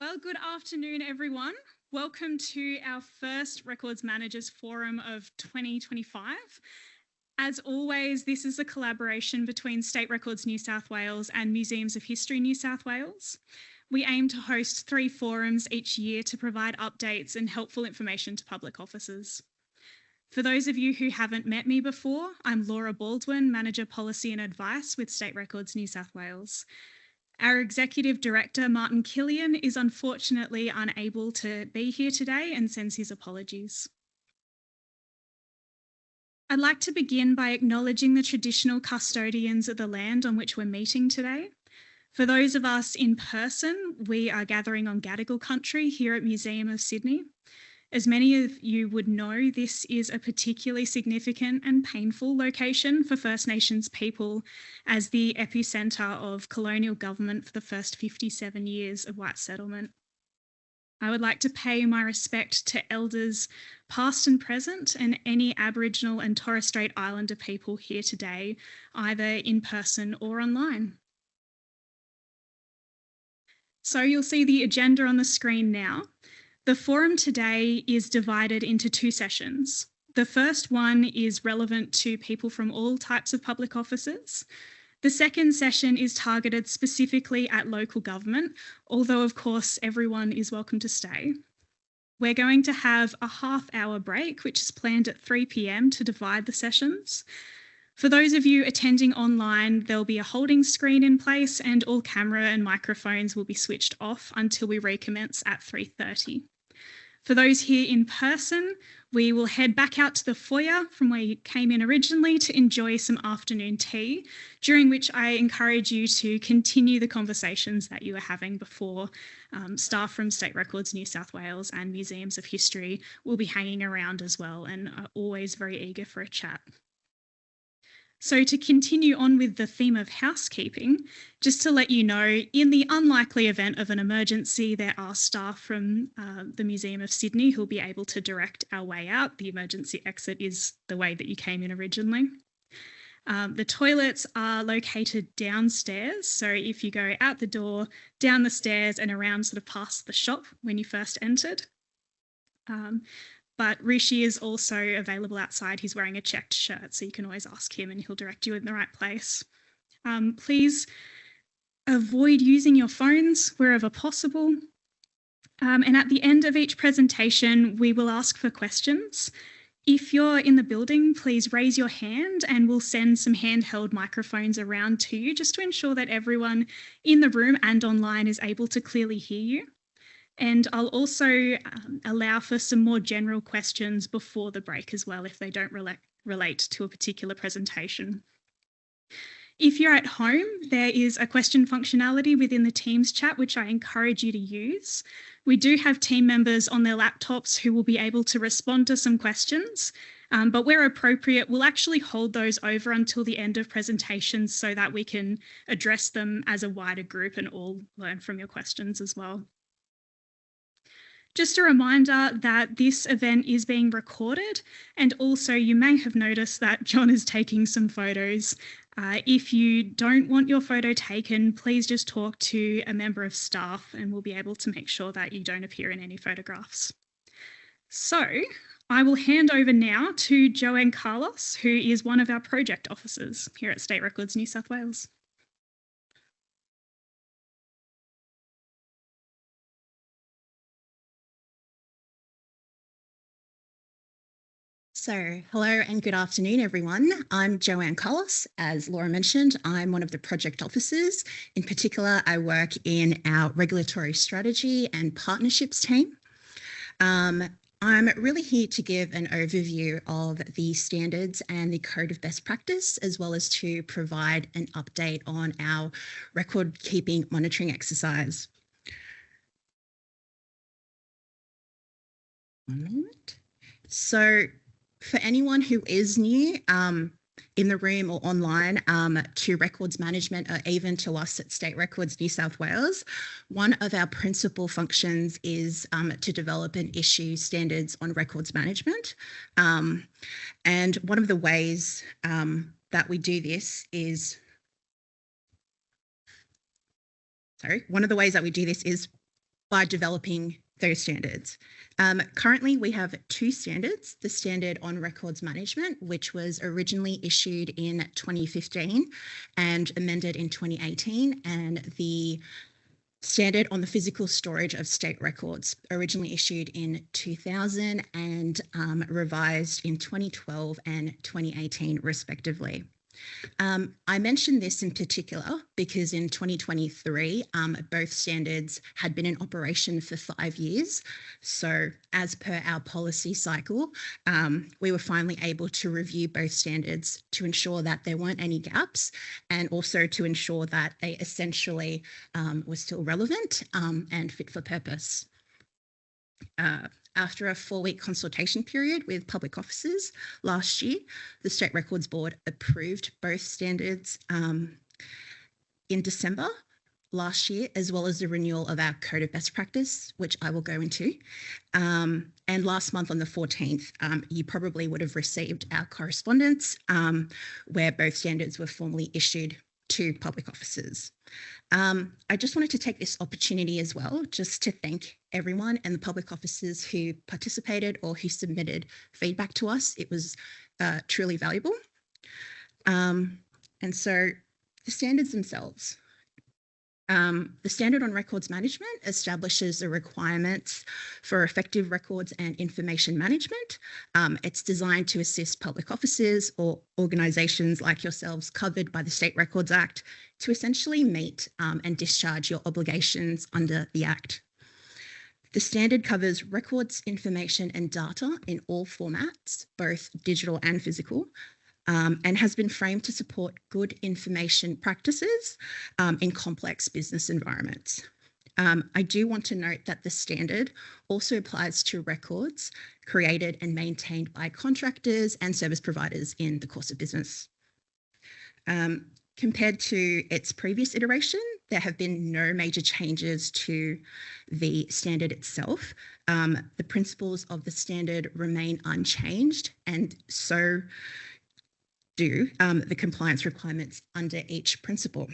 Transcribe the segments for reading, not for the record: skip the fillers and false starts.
Well, good afternoon, everyone. Welcome to our first Records Managers Forum of 2025. As always, this is a collaboration between State Records New South Wales and Museums of History New South Wales. We aim to host 3 forums each year to provide updates and helpful information to public officers. For those of you who haven't met me before, I'm Laura Baldwin, Manager Policy and Advice with State Records New South Wales. Our Executive Director, Martin Killian, is unfortunately unable to be here today and sends his apologies. I'd like to begin by acknowledging the traditional custodians of the land on which we're meeting today. For those of us in person, we are gathering on Gadigal country here at Museum of Sydney. As many of you would know, this is a particularly significant and painful location for First Nations people as the epicentre of colonial government for the first 57 years of white settlement. I would like to pay my respect to elders past and present and any Aboriginal and Torres Strait Islander people here today, either in person or online. So you'll see the agenda on the screen now. The forum today is divided into 2 sessions. The first one is relevant to people from all types of public offices. The second session is targeted specifically at local government, although of course everyone is welcome to stay. We're going to have a half-hour break, which is planned at 3 p.m. to divide the sessions. For those of you attending online, there'll be a holding screen in place and all camera and microphones will be switched off until we recommence at 3:30. For those here in person, we will head back out to the foyer from where you came in originally to enjoy some afternoon tea, during which I encourage you to continue the conversations that you were having before. Staff from State Records New South Wales and Museums of History will be hanging around as well and are always very eager for a chat. So to continue on with the theme of housekeeping, just to let you know, in the unlikely event of an emergency, there are staff from the Museum of Sydney who'll be able to direct our way out. The emergency exit is the way that you came in originally. The toilets are located downstairs, so if you go out the door, down the stairs and around sort of past the shop when you first entered. But Rishi is also available outside. He's wearing a checked shirt, so you can always ask him and he'll direct you in the right place. Please avoid using your phones wherever possible. And at the end of each presentation, we will ask for questions. If you're in the building, please raise your hand and we'll send some handheld microphones around to you just to ensure that everyone in the room and online is able to clearly hear you. And I'll also allow for some more general questions before the break as well if they don't relate to a particular presentation. If you're at home, there is a question functionality within the Teams chat, which I encourage you to use. We do have team members on their laptops who will be able to respond to some questions, but where appropriate, we'll actually hold those over until the end of presentations so that we can address them as a wider group and all learn from your questions as well. Just a reminder that this event is being recorded, and also you may have noticed that John is taking some photos. If you don't want your photo taken, please just talk to a member of staff and we'll be able to make sure that you don't appear in any photographs. So I will hand over now to Joanne Carlos, who is one of our project officers here at State Records New South Wales. So, hello and good afternoon, everyone. I'm Joanne Carlos. As Laura mentioned, I'm one of the project officers. In particular, I work in our regulatory strategy and partnerships team. I'm really here to give an overview of the standards and the code of best practice, as well as to provide an update on our record keeping monitoring exercise. One moment. So, for anyone who is new in the room or online to records management or even to us at State Records New South Wales, one of our principal functions is to develop and issue standards on records management. And one of the ways that we do this is, by developing those standards. Currently, we have two standards: the Standard on Records Management, which was originally issued in 2015 and amended in 2018, and the Standard on the Physical Storage of State Records, originally issued in 2000 and revised in 2012 and 2018, respectively. I mentioned this in particular because in 2023, both standards had been in operation for 5 years. So as per our policy cycle, we were finally able to review both standards to ensure that there weren't any gaps, and also to ensure that they essentially were still relevant and fit for purpose. After a 4-week consultation period with public officers last year, the State Records Board approved both standards in December last year, as well as the renewal of our Code of Best Practice, which I will go into. And last month on the 14th, you probably would have received our correspondence where both standards were formally issued to public officers. I just wanted to take this opportunity as well, just to thank everyone and the public officers who participated or who submitted feedback to us. It was truly valuable. And so the standards themselves. The Standard on Records Management establishes the requirements for effective records and information management. It's designed to assist public officers or organisations like yourselves covered by the State Records Act to essentially meet and discharge your obligations under the Act. The standard covers records, information and data in all formats, both digital and physical, and has been framed to support good information practices in complex business environments. I do want to note that the standard also applies to records created and maintained by contractors and service providers in the course of business. Compared to its previous iteration, there have been no major changes to the standard itself. The principles of the standard remain unchanged, and so do the compliance requirements under each principle.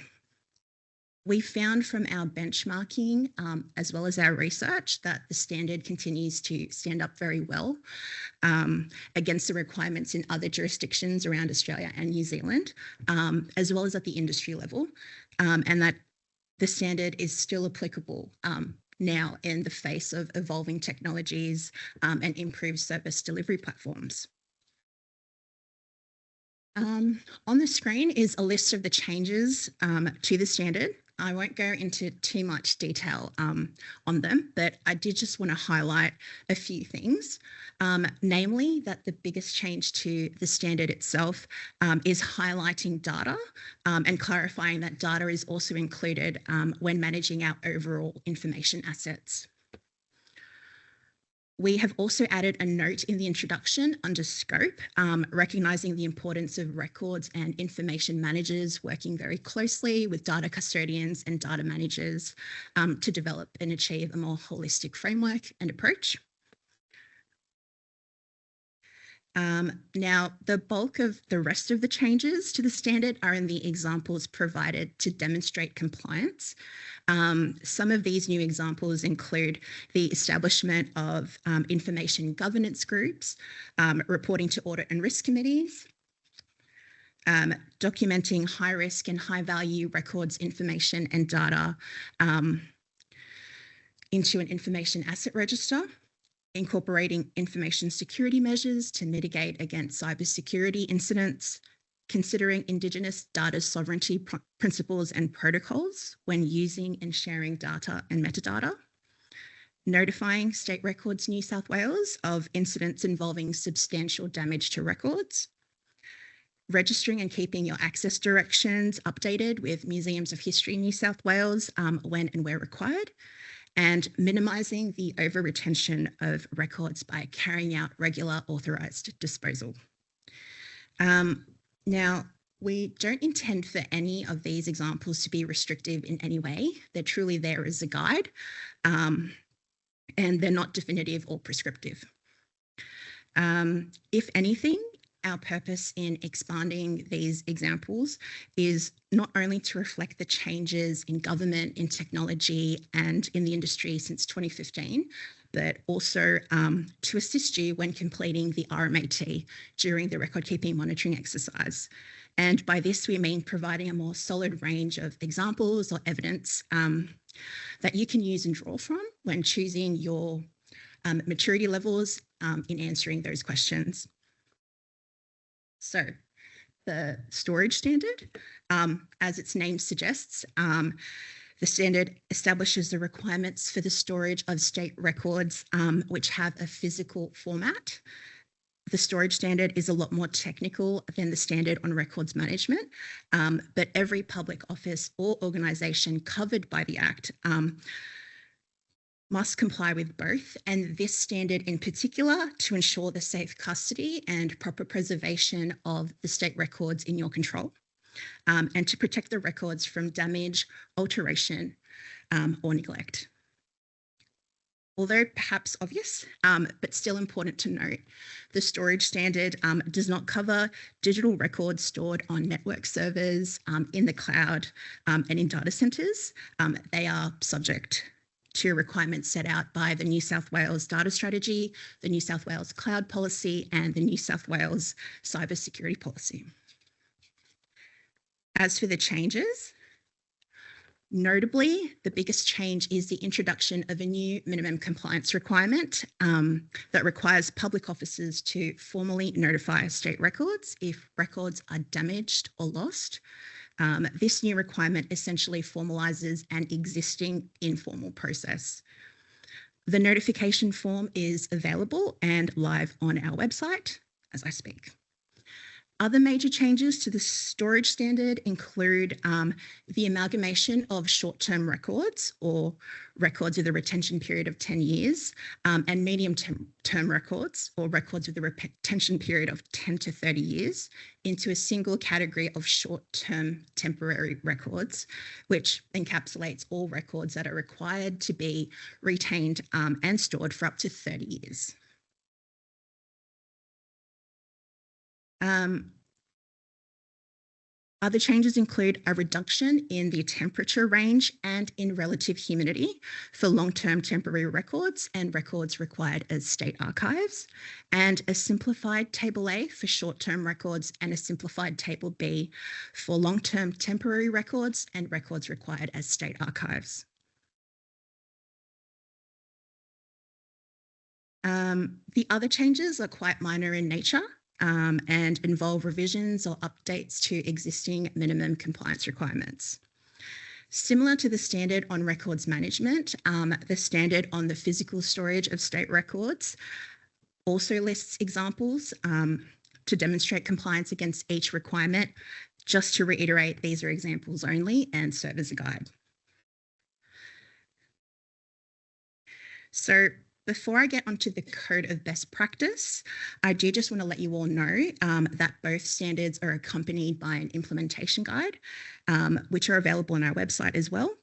We found from our benchmarking as well as our research that the standard continues to stand up very well against the requirements in other jurisdictions around Australia and New Zealand, as well as at the industry level, and that the standard is still applicable now in the face of evolving technologies and improved service delivery platforms. On the screen is a list of the changes to the standard. I won't go into too much detail on them, but I did just want to highlight a few things, namely that the biggest change to the standard itself is highlighting data and clarifying that data is also included when managing our overall information assets. We have also added a note in the introduction under scope, recognising the importance of records and information managers working very closely with data custodians and data managers to develop and achieve a more holistic framework and approach. Now, the bulk of the rest of the changes to the standard are in the examples provided to demonstrate compliance. Some of these new examples include the establishment of information governance groups, reporting to audit and risk committees, documenting high risk and high value records, information and data into an information asset register, incorporating information security measures to mitigate against cybersecurity incidents, considering Indigenous data sovereignty principles and protocols when using and sharing data and metadata, notifying State Records New South Wales of incidents involving substantial damage to records, registering and keeping your access directions updated with Museums of History New South Wales when and where required, and minimising the over-retention of records by carrying out regular authorised disposal. Now, we don't intend for any of these examples to be restrictive in any way. They're truly there as a guide, and they're not definitive or prescriptive. If anything, our purpose in expanding these examples is not only to reflect the changes in government, in technology, and in the industry since 2015, but also to assist you when completing the RMAT during the record-keeping monitoring exercise. And by this, we mean providing a more solid range of examples or evidence that you can use and draw from when choosing your maturity levels in answering those questions. So the storage standard, as its name suggests, the standard establishes the requirements for the storage of state records which have a physical format. The storage standard is a lot more technical than the standard on records management, but every public office or organisation covered by the Act must comply with both, and this standard in particular to ensure the safe custody and proper preservation of the state records in your control, and to protect the records from damage, alteration, or neglect. Although perhaps obvious, but still important to note, the storage standard does not cover digital records stored on network servers, in the cloud, and in data centres. They are subject to requirements set out by the New South Wales Data Strategy, the New South Wales Cloud Policy, and the New South Wales Cybersecurity Policy. As for the changes, notably, the biggest change is the introduction of a new minimum compliance requirement that requires public officers to formally notify state records if records are damaged or lost. This new requirement essentially formalises an existing informal process. The notification form is available and live on our website as I speak. Other major changes to the storage standard include the amalgamation of short-term records or records with a retention period of 10 years and medium-term records or records with a retention period of 10 to 30 years into a single category of short-term temporary records, which encapsulates all records that are required to be retained and stored for up to 30 years. Other changes include a reduction in the temperature range and in relative humidity for long-term temporary records and records required as state archives, and a simplified Table A for short-term records and a simplified Table B for long-term temporary records and records required as state archives. The other changes are quite minor in nature and involve revisions or updates to existing minimum compliance requirements. Similar to the standard on records management, the standard on the physical storage of state records also lists examples to demonstrate compliance against each requirement. Just to reiterate, these are examples only and serve as a guide. So, before I get onto the Code of Best Practice, I do just want to let you all know that both standards are accompanied by an implementation guide, which are available on our website as well.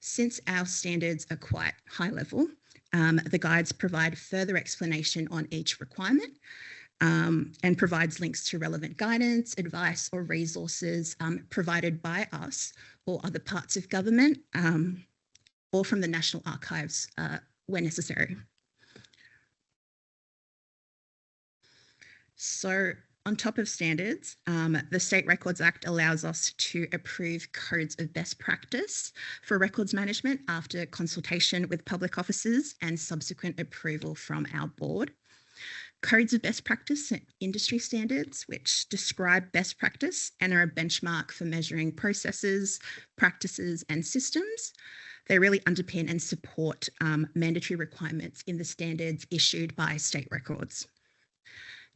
Since our standards are quite high level, the guides provide further explanation on each requirement and provides links to relevant guidance, advice, or resources provided by us or other parts of government or from the National Archives where necessary. So on top of standards, the State Records Act allows us to approve codes of best practice for records management after consultation with public officers and subsequent approval from our board. Codes of best practice are industry standards which describe best practice and are a benchmark for measuring processes, practices and systems. They really underpin and support mandatory requirements in the standards issued by state records.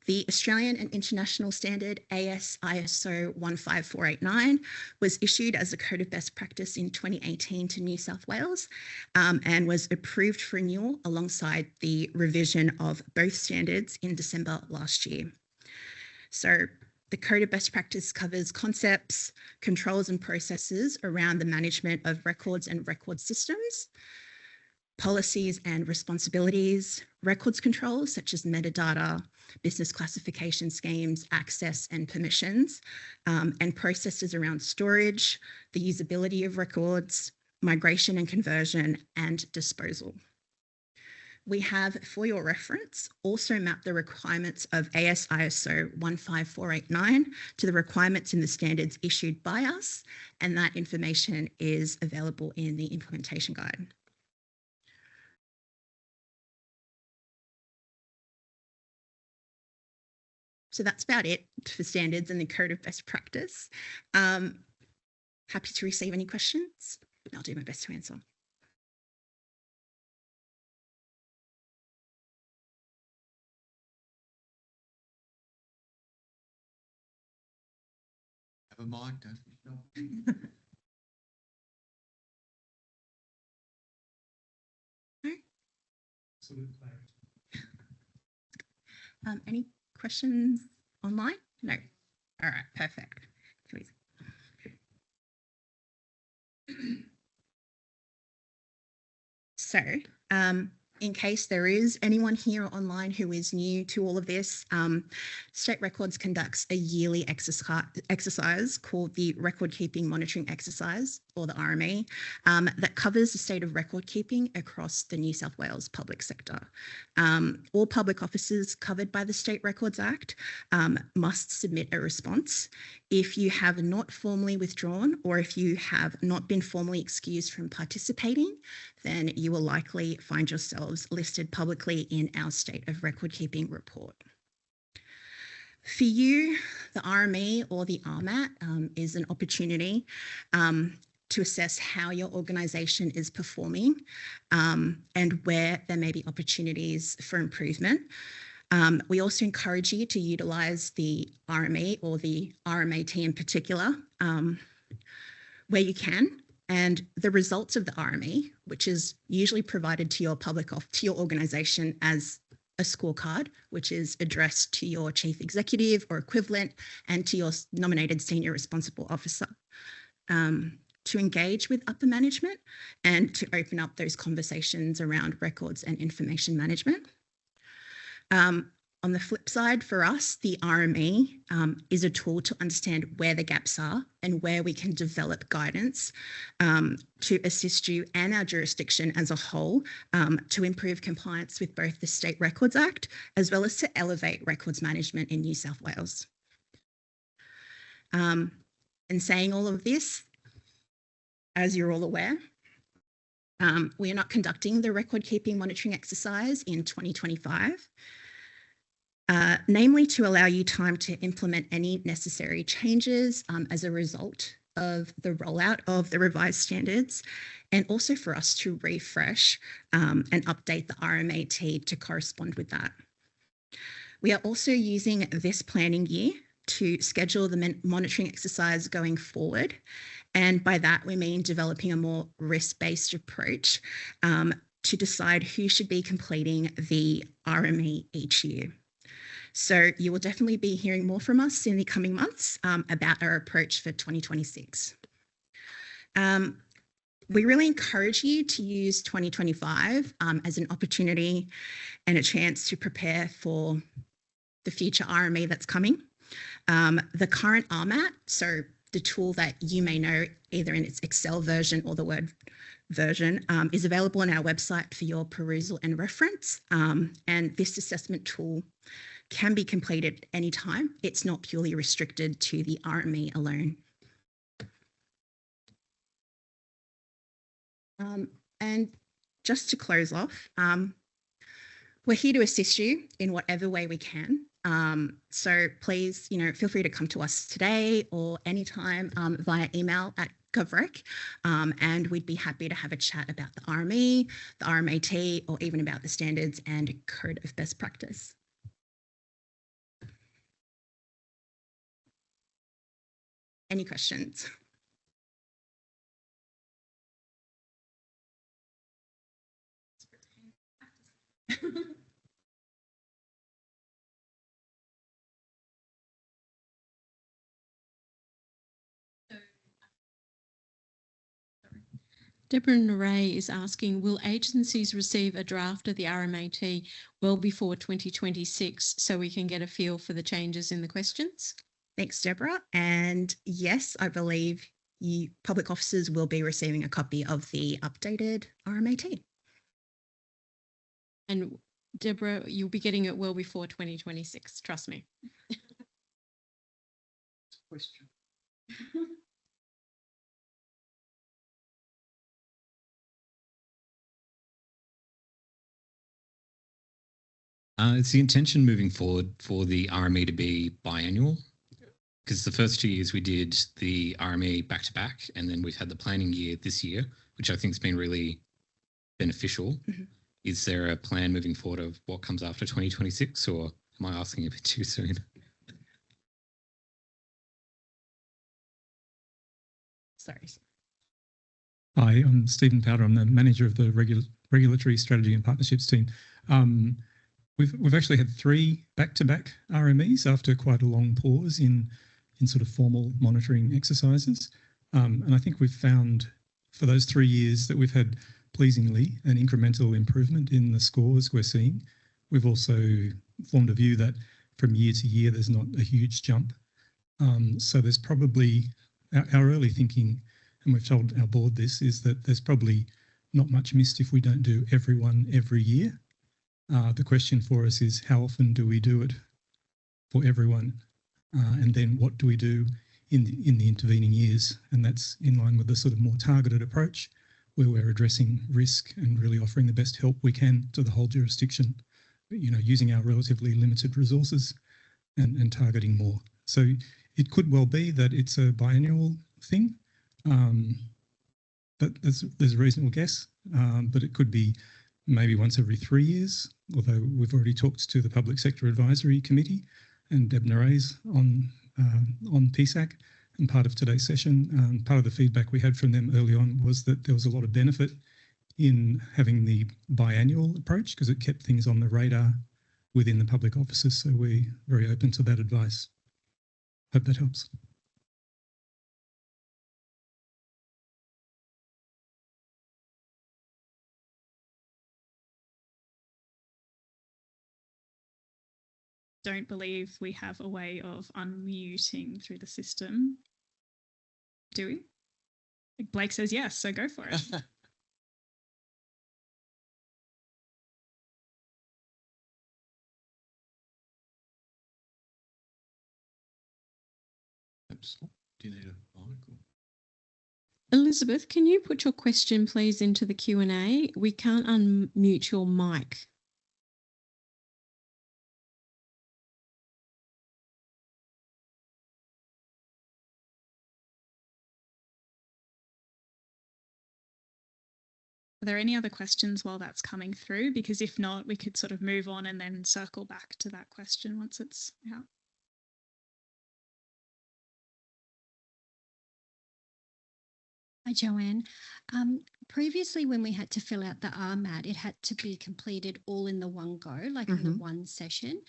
The Australian and International Standard AS/ISO 15489 was issued as a Code of Best Practice in 2018 to New South Wales and was approved for renewal alongside the revision of both standards in December last year. So the Code of Best Practice covers concepts, controls and processes around the management of records and record systems. policies and responsibilities, records controls such as metadata, business classification schemes, access and permissions, and processes around storage, the usability of records, migration and conversion, and disposal. We have, for your reference, also mapped the requirements of AS/ISO 15489 to the requirements in the standards issued by us, and that information is available in the implementation guide. So that's about it for standards and the code of best practice. Happy to receive any questions. I'll do my best to answer. Have a mic, don't Any questions online? No. All right, perfect. So, in case there is anyone here online who is new to all of this, State Records conducts a yearly exercise called the Record Keeping Monitoring Exercise, or the RME, that covers the state of record keeping across the New South Wales public sector. All public officers covered by the State Records Act must submit a response. If you have not formally withdrawn, or if you have not been formally excused from participating, then you will likely find yourselves listed publicly in our State of Record Keeping report. For you, the RME or the RMAT is an opportunity to assess how your organisation is performing and where there may be opportunities for improvement. We also encourage you to utilise the RME or the RMAT in particular where you can. And the results of the RME, which is usually provided to your organisation as a scorecard, which is addressed to your chief executive or equivalent and to your nominated senior responsible officer, to engage with upper management and to open up those conversations around records and information management. On the flip side, for us, the RME is a tool to understand where the gaps are and where we can develop guidance to assist you and our jurisdiction as a whole to improve compliance with both the State Records Act as well as to elevate records management in New South Wales. And saying all of this, as you're all aware, we are not conducting the record keeping monitoring exercise in 2025. Namely to allow you time to implement any necessary changes as a result of the rollout of the revised standards, and also for us to refresh and update the RMAT to correspond with that. We are also using this planning year to schedule the monitoring exercise going forward, and by that we mean developing a more risk-based approach to decide who should be completing the RME each year. So you will definitely be hearing more from us in the coming months about our approach for 2026. We really encourage you to use 2025 as an opportunity and a chance to prepare for the future RME that's coming. The current RMAT, so the tool that you may know either in its Excel version or the Word version, is available on our website for your perusal and reference. And this assessment tool can be completed anytime. It's not purely restricted to the RME alone. And just to close off, we're here to assist you in whatever way we can. So please, feel free to come to us today or anytime via email at GovRec, and we'd be happy to have a chat about the RME, the RMAT, or even about the standards and code of best practice. Any questions? Deborah Ray is asking, will agencies receive a draft of the RMAT well before 2026 so we can get a feel for the changes in the questions? Thanks, Deborah. And yes, I believe public officers will be receiving a copy of the updated RMAT. And Deborah, you'll be getting it well before 2026, trust me. Question. It's the intention moving forward for the RME to be biannual, because the first 2 years we did the RME back to back, and then we've had the planning year this year, which I think has been really beneficial. Mm-hmm. Is there a plan moving forward of what comes after 2026, or am I asking a bit too soon? Sorry. Hi, I'm Stephen Powder. I'm the manager of the Regulatory Strategy and Partnerships team. We've actually had 3 back-to-back RMEs after quite a long pause in sort of formal monitoring exercises. And I think we've found for those 3 years that we've had pleasingly an incremental improvement in the scores we're seeing. We've also formed a view that from year to year there's not a huge jump. So there's probably our early thinking, and we've told our board this, is that there's probably not much missed if we don't do everyone every year. The question for us is how often do we do it for everyone, and then what do we do in the intervening years? And that's in line with the sort of more targeted approach where we're addressing risk and really offering the best help we can to the whole jurisdiction, you know, using our relatively limited resources and targeting more. So it could well be that it's a biannual thing, but there's a reasonable guess, but it could be maybe once every 3 years, although we've already talked to the Public Sector Advisory Committee and Deb Naray's on PSAC, and part of today's session, part of the feedback we had from them early on was that there was a lot of benefit in having the biannual approach because it kept things on the radar within the public offices, so we're very open to that advice. Hope that helps. Don't believe we have a way of unmuting through the system. Do we? Blake says yes, so go for it. Do you need a mic? Elizabeth, can you put your question please into the Q&A? We can't unmute your mic. Are there any other questions while that's coming through? Because if not, we could sort of move on and then circle back to that question once it's out. Hi, Joanne. Previously, when we had to fill out the RMAT, it had to be completed all in the one go, like in the one session.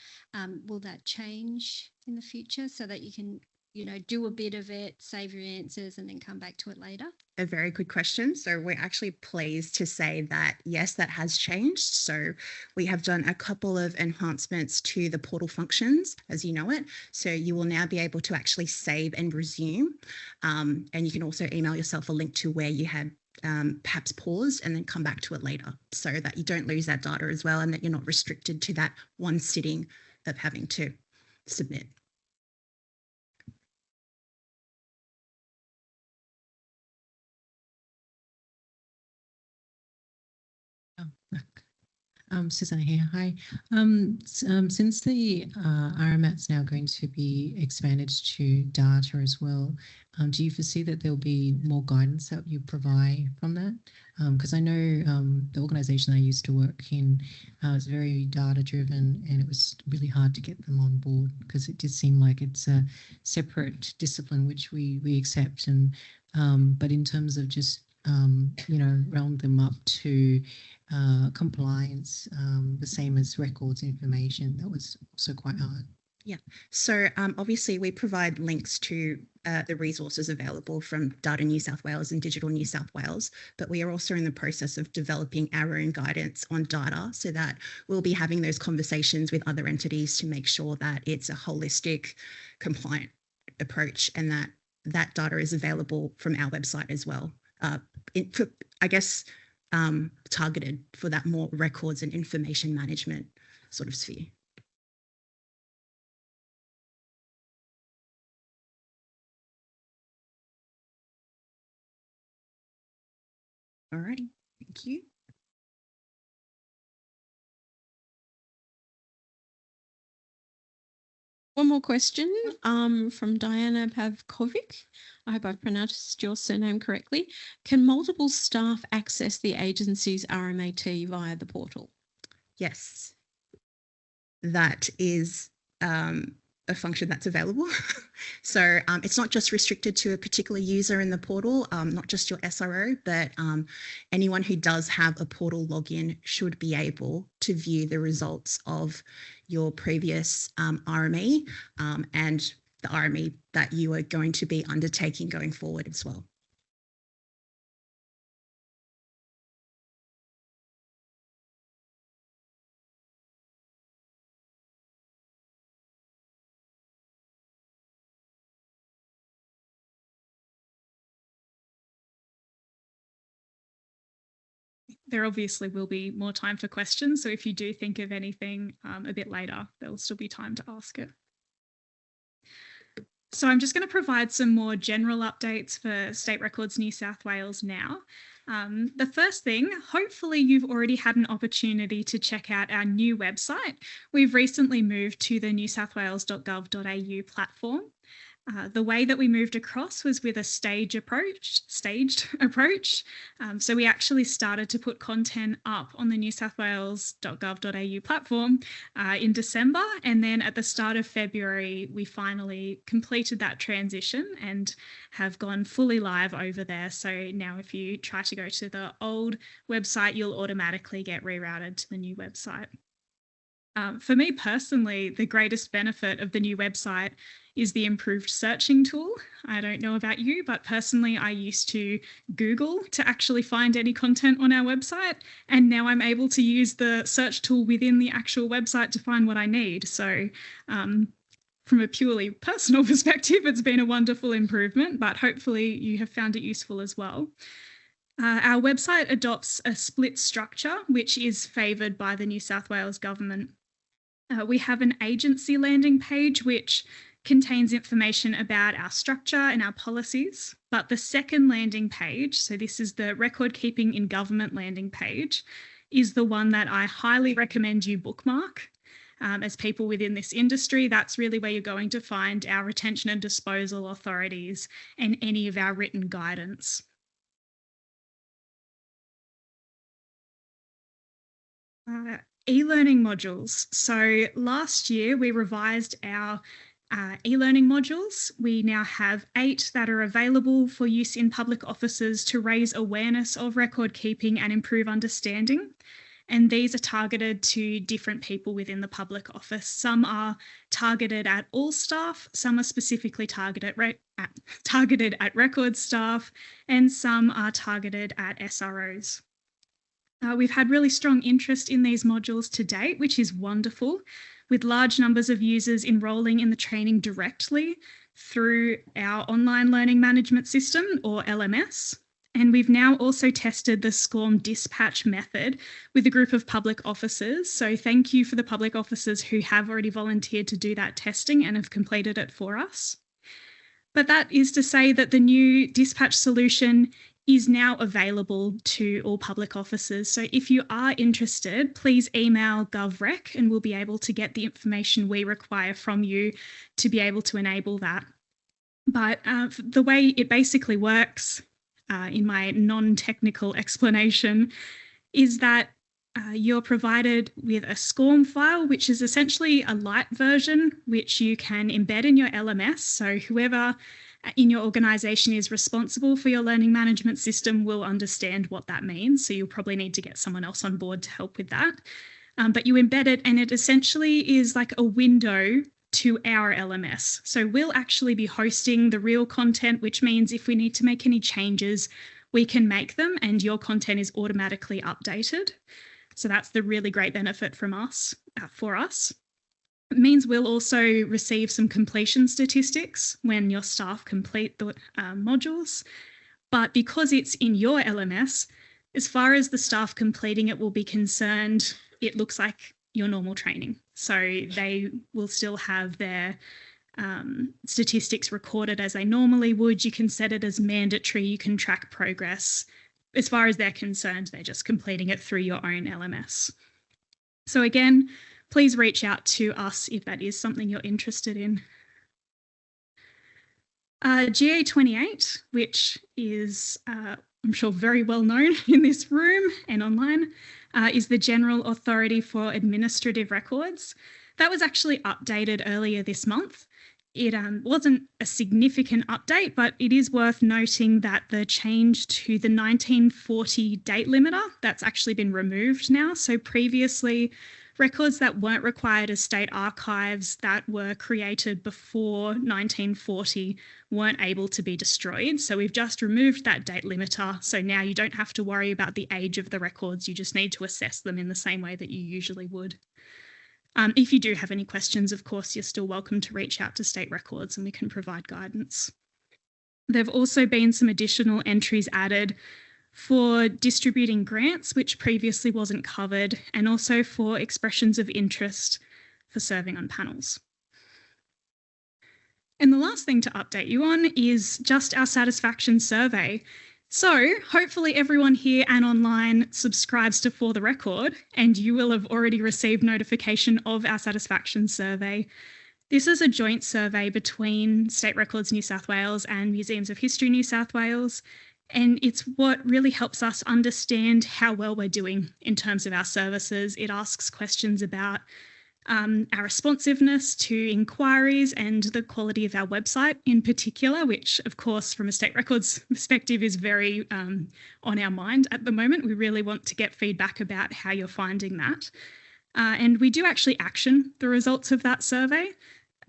Will that change in the future so that you can, you know, do a bit of it, save your answers, and then come back to it later? A very good question. So we're actually pleased to say that, yes, that has changed. So we have done a couple of enhancements to the portal functions, as you know it. So you will now be able to actually save and resume. And you can also email yourself a link to where you had perhaps paused and then come back to it later so that you don't lose that data as well and that you're not restricted to that one sitting of having to submit. Susanna here. Hi. Since the RMAT's now going to be expanded to data as well, do you foresee that there'll be more guidance that you provide from that? Because I know the organisation I used to work in was very data driven, and it was really hard to get them on board because it did seem like it's a separate discipline which we accept, and but in terms of just you know, round them up to compliance, the same as records information. That was also quite hard. So obviously we provide links to the resources available from Data New South Wales and Digital New South Wales, but we are also in the process of developing our own guidance on data, so that we'll be having those conversations with other entities to make sure that it's a holistic, compliant approach, and that data is available from our website as well. Targeted for that more records and information management sort of sphere. All right, thank you. One more question from Diana Pavkovic. I hope I've pronounced your surname correctly. Can multiple staff access the agency's RMAT via the portal? Yes, that is a function that's available. So it's not just restricted to a particular user in the portal, not just your SRO, but anyone who does have a portal login should be able to view the results of your previous RME and the RME that you are going to be undertaking going forward as well. There obviously will be more time for questions, so if you do think of anything a bit later, there'll still be time to ask it. So I'm just going to provide some more general updates for State Records New South Wales now. The first thing, hopefully you've already had an opportunity to check out our new website. We've recently moved to the newsouthwales.gov.au platform. The way that we moved across was with a staged approach. So we actually started to put content up on the newsouthwales.gov.au platform in December, and then at the start of February, we finally completed that transition and have gone fully live over there. So now if you try to go to the old website, you'll automatically get rerouted to the new website. For me personally, the greatest benefit of the new website is the improved searching tool. I don't know about you, but personally, I used to Google to actually find any content on our website, and now I'm able to use the search tool within the actual website to find what I need. So from a purely personal perspective, it's been a wonderful improvement, but hopefully you have found it useful as well. Our website adopts a split structure, which is favoured by the New South Wales government. We have an agency landing page, which contains information about our structure and our policies. But the second landing page, so this is the record keeping in government landing page, is the one that I highly recommend you bookmark. As people within this industry, that's really where you're going to find our retention and disposal authorities and any of our written guidance. E-learning modules. So last year we revised our e-learning modules. We now have 8 that are available for use in public offices to raise awareness of record keeping and improve understanding. And these are targeted to different people within the public office. Some are targeted at all staff, some are specifically targeted at record staff, and some are targeted at SROs. We've had really strong interest in these modules to date, which is wonderful, with large numbers of users enrolling in the training directly through our online learning management system, or LMS. And we've now also tested the SCORM dispatch method with a group of public officers. So thank you for the public officers who have already volunteered to do that testing and have completed it for us. But that is to say that the new dispatch solution is now available to all public officers. So if you are interested, please email GovRec and we'll be able to get the information we require from you to be able to enable that. But the way it basically works, in my non-technical explanation, is that you're provided with a SCORM file, which is essentially a light version, which you can embed in your LMS. So whoever in your organisation is responsible for your learning management system will understand what that means. So you'll probably need to get someone else on board to help with that. But you embed it, and it essentially is like a window to our LMS. So we'll actually be hosting the real content, which means if we need to make any changes, we can make them and your content is automatically updated. So that's the really great benefit from us, for us. It means we'll also receive some completion statistics when your staff complete the modules. But because it's in your LMS, as far as the staff completing it will be concerned, it looks like your normal training. So they will still have their statistics recorded as they normally would. You can set it as mandatory. You can track progress. As far as they're concerned, they're just completing it through your own LMS. So again, please reach out to us if that is something you're interested in. GA28, which is, I'm sure, very well known in this room and online, is the General Authority for Administrative Records. That was actually updated earlier this month. It wasn't a significant update, but it is worth noting that the change to the 1940 date limiter, that's actually been removed now. So previously, records that weren't required as state archives that were created before 1940 weren't able to be destroyed. So we've just removed that date limiter. So now you don't have to worry about the age of the records. You just need to assess them in the same way that you usually would. If you do have any questions, of course, you're still welcome to reach out to State Records and we can provide guidance. There have also been some additional entries added for distributing grants, which previously wasn't covered, and also for expressions of interest for serving on panels. And the last thing to update you on is just our satisfaction survey. So hopefully everyone here and online subscribes to For the Record, and you will have already received notification of our satisfaction survey. This is a joint survey between State Records New South Wales and Museums of History New South Wales. And it's what really helps us understand how well we're doing in terms of our services. It asks questions about our responsiveness to inquiries and the quality of our website in particular, which of course from a State Records perspective is very on our mind at the moment. We really want to get feedback about how you're finding that. And we do actually action the results of that survey.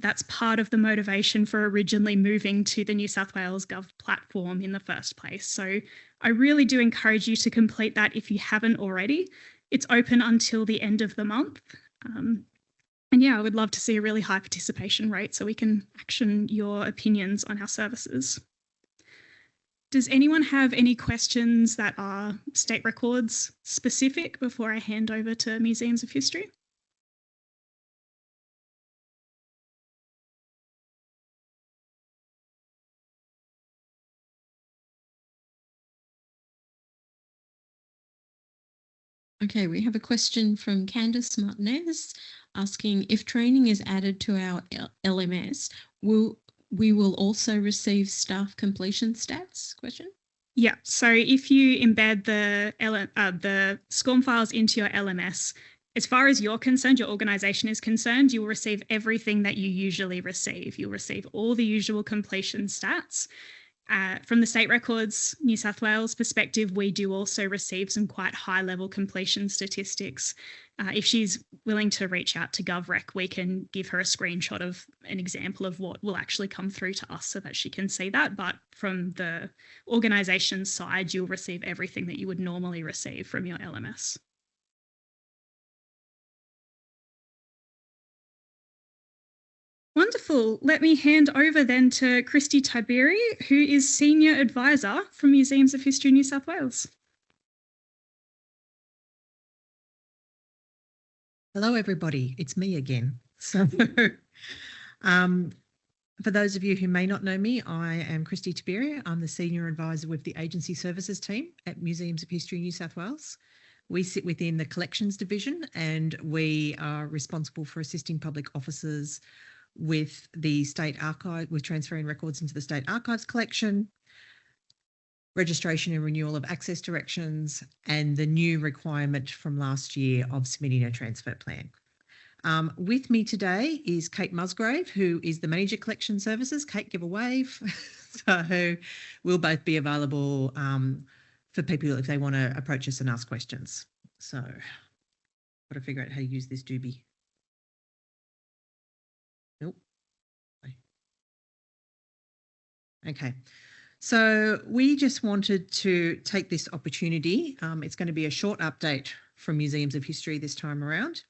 That's part of the motivation for originally moving to the New South Wales Gov platform in the first place. So I really do encourage you to complete that if you haven't already. It's open until the end of the month. And yeah, I would love to see a really high participation rate so we can action your opinions on our services. Does anyone have any questions that are State Records specific before I hand over to Museums of History? Okay, we have a question from Candice Martinez asking if training is added to our LMS, we will also receive staff completion stats? Question. Yeah, so if you embed the SCORM files into your LMS, as far as you're concerned, your organisation is concerned, you will receive everything that you usually receive. You'll receive all the usual completion stats. From the State Records New South Wales perspective, we do also receive some quite high-level completion statistics. If she's willing to reach out to GovRec, we can give her a screenshot of an example of what will actually come through to us so that she can see that. But from the organisation side, you'll receive everything that you would normally receive from your LMS. Wonderful. Let me hand over then to Kristy Tiberi, who is Senior Advisor from Museums of History New South Wales. Hello, everybody. It's me again. So for those of you who may not know me, I am Kristy Tiberi. I'm the Senior Advisor with the Agency Services team at Museums of History New South Wales. We sit within the Collections Division and we are responsible for assisting public officers with the State Archive, with transferring records into the State Archives collection, registration and renewal of access directions, and the new requirement from last year of submitting a transfer plan. With me today is Kate Musgrave, who is the Manager Collection Services. Kate, give a wave. So we'll both be available for people if they want to approach us and ask questions. So I've got to figure out how to use this doobie. Nope. Okay. So we just wanted to take this opportunity. It's going to be a short update from Museums of History this time around.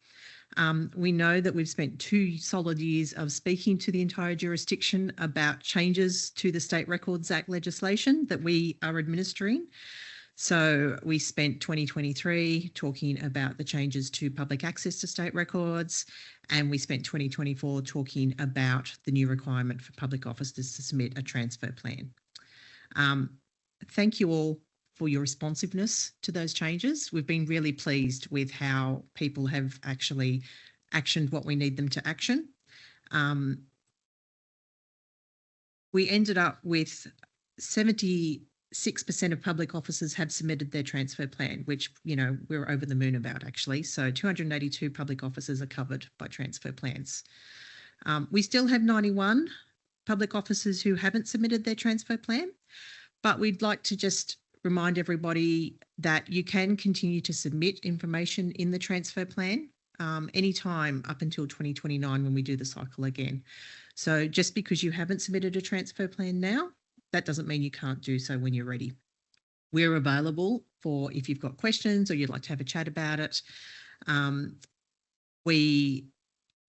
We know that we've spent 2 solid years of speaking to the entire jurisdiction about changes to the State Records Act legislation that we are administering. So we spent 2023 talking about the changes to public access to state records, and we spent 2024 talking about the new requirement for public officers to submit a transfer plan. Thank you all for your responsiveness to those changes. We've been really pleased with how people have actually actioned what we need them to action. We ended up with 76% of public officers have submitted their transfer plan, which, you know, we're over the moon about actually. So 282 public officers are covered by transfer plans. We still have 91 public officers who haven't submitted their transfer plan, but we'd like to just remind everybody that you can continue to submit information in the transfer plan anytime up until 2029 when we do the cycle again. So just because you haven't submitted a transfer plan now, that doesn't mean you can't do so when you're ready. We're available for if you've got questions or you'd like to have a chat about it. We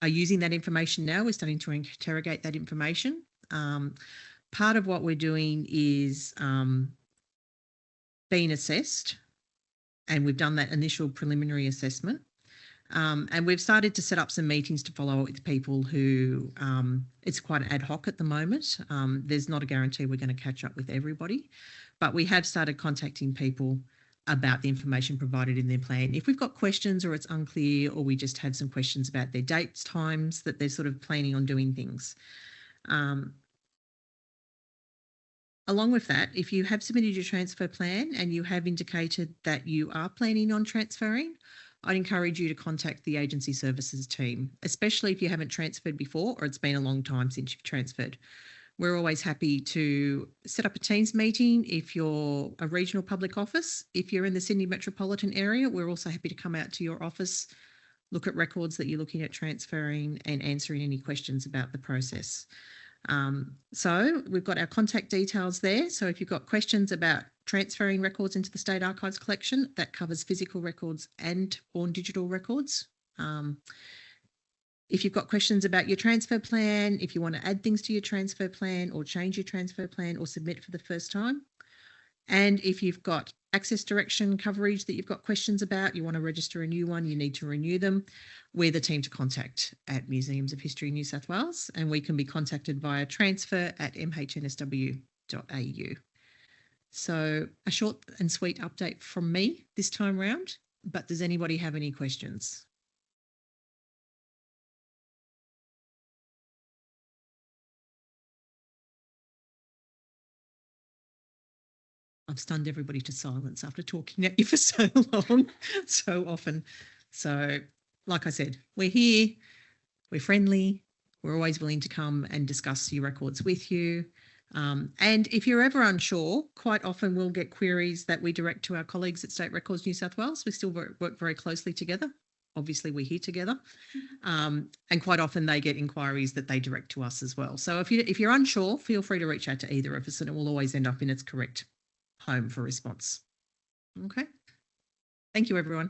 are using that information now. We're starting to interrogate that information. Part of what we're doing is being assessed, and we've done that initial preliminary assessment. And we've started to set up some meetings to follow up with people who, it's quite ad hoc at the moment. There's not a guarantee we're going to catch up with everybody, but we have started contacting people about the information provided in their plan. If we've got questions or it's unclear, or we just have some questions about their dates, times that they're sort of planning on doing things. Along with that, if you have submitted your transfer plan and you have indicated that you are planning on transferring, I'd encourage you to contact the agency services team, especially if you haven't transferred before or it's been a long time since you've transferred. We're always happy to set up a Teams meeting if you're a regional public office. If you're in the Sydney metropolitan area, we're also happy to come out to your office, look at records that you're looking at transferring and answering any questions about the process. So we've got our contact details there. So if you've got questions about transferring records into the State Archives collection, that covers physical records and born digital records. If you've got questions about your transfer plan, if you want to add things to your transfer plan or change your transfer plan or submit for the first time. And if you've got access direction coverage that you've got questions about, you want to register a new one, you need to renew them, we're the team to contact at Museums of History New South Wales, and we can be contacted via transfer@mhnsw.au. So a short and sweet update from me this time round, but does anybody have any questions? I've stunned everybody to silence after talking at you for so long, so often. So like I said, we're here, we're friendly, we're always willing to come and discuss your records with you. And if you're ever unsure, quite often we'll get queries that we direct to our colleagues at State Records New South Wales. We still work very closely together. Obviously, we're here together. And quite often they get inquiries that they direct to us as well. So if you're unsure, feel free to reach out to either of us and it will always end up in its correct home for response. Okay. Thank you, everyone.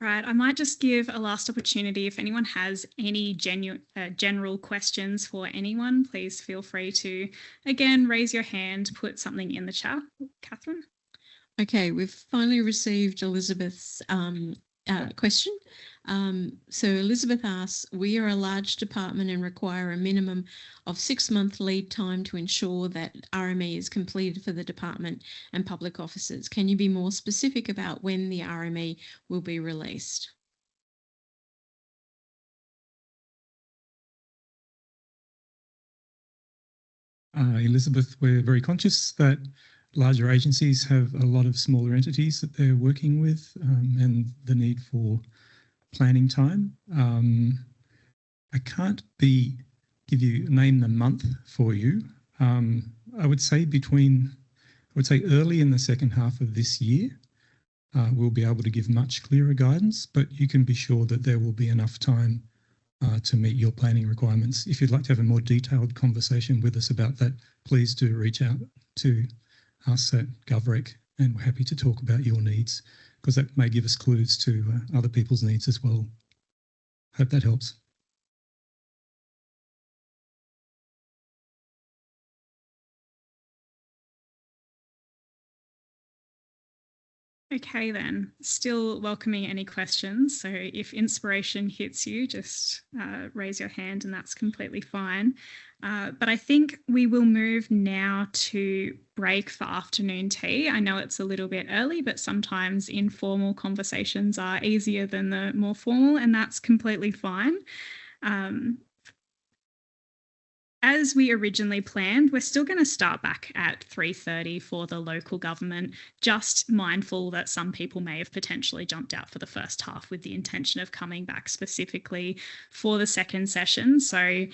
Right, I might just give a last opportunity. If anyone has any general questions for anyone, please feel free to, again, raise your hand, put something in the chat. Catherine? Okay, we've finally received Elizabeth's question. So Elizabeth asks, we are a large department and require a minimum of 6-month lead time to ensure that RME is completed for the department and public officers. Can you be more specific about when the RME will be released? Elizabeth, we're very conscious that larger agencies have a lot of smaller entities that they're working with and the need for planning time. I can't name the month for you. I would say between would say early in the second half of this year, we'll be able to give much clearer guidance, but you can be sure that there will be enough time to meet your planning requirements. If you'd like to have a more detailed conversation with us about that, please do reach out to us at GovRec, and we're happy to talk about your needs, because that may give us clues to other people's needs as well. Hope that helps. Okay then, still welcoming any questions. So if inspiration hits you, just raise your hand and that's completely fine. But I think we will move now to break for afternoon tea. I know it's a little bit early, but sometimes informal conversations are easier than the more formal, and that's completely fine. As we originally planned, we're still going to start back at 3:30 for the local government, just mindful that some people may have potentially jumped out for the first half with the intention of coming back specifically for the second session. So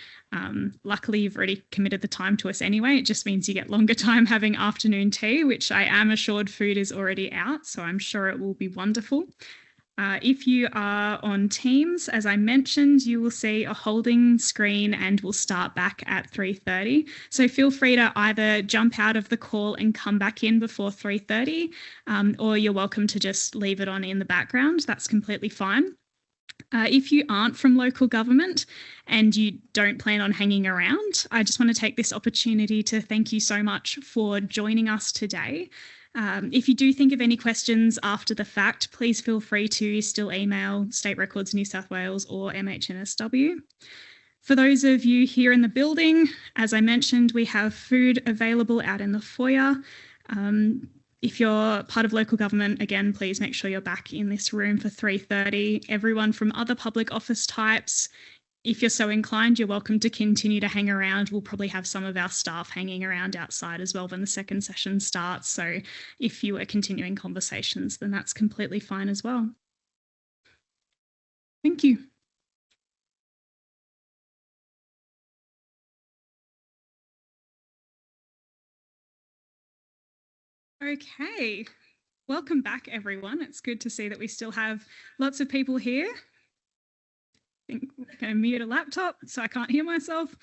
luckily you've already committed the time to us anyway. It just means you get longer time having afternoon tea, which I am assured food is already out, so I'm sure it will be wonderful. If you are on Teams, as I mentioned, you will see a holding screen and we'll start back at 3:30. So feel free to either jump out of the call and come back in before 3:30, or you're welcome to just leave it on in the background. That's completely fine. If you aren't from local government and you don't plan on hanging around, I just want to take this opportunity to thank you so much for joining us today. If you do think of any questions after the fact, please feel free to still email State Records New South Wales or NSW. For those of you here in the building, as I mentioned, we have food available out in the foyer. If you're part of local government, again, please make sure you're back in this room for 3:30. Everyone from other public office types, if you're so inclined, you're welcome to continue to hang around. We'll probably have some of our staff hanging around outside as well when the second session starts. So if you are continuing conversations, then that's completely fine as well. Thank you. Okay, welcome back everyone. It's good to see that we still have lots of people here. I think I'm going to mute a laptop so I can't hear myself.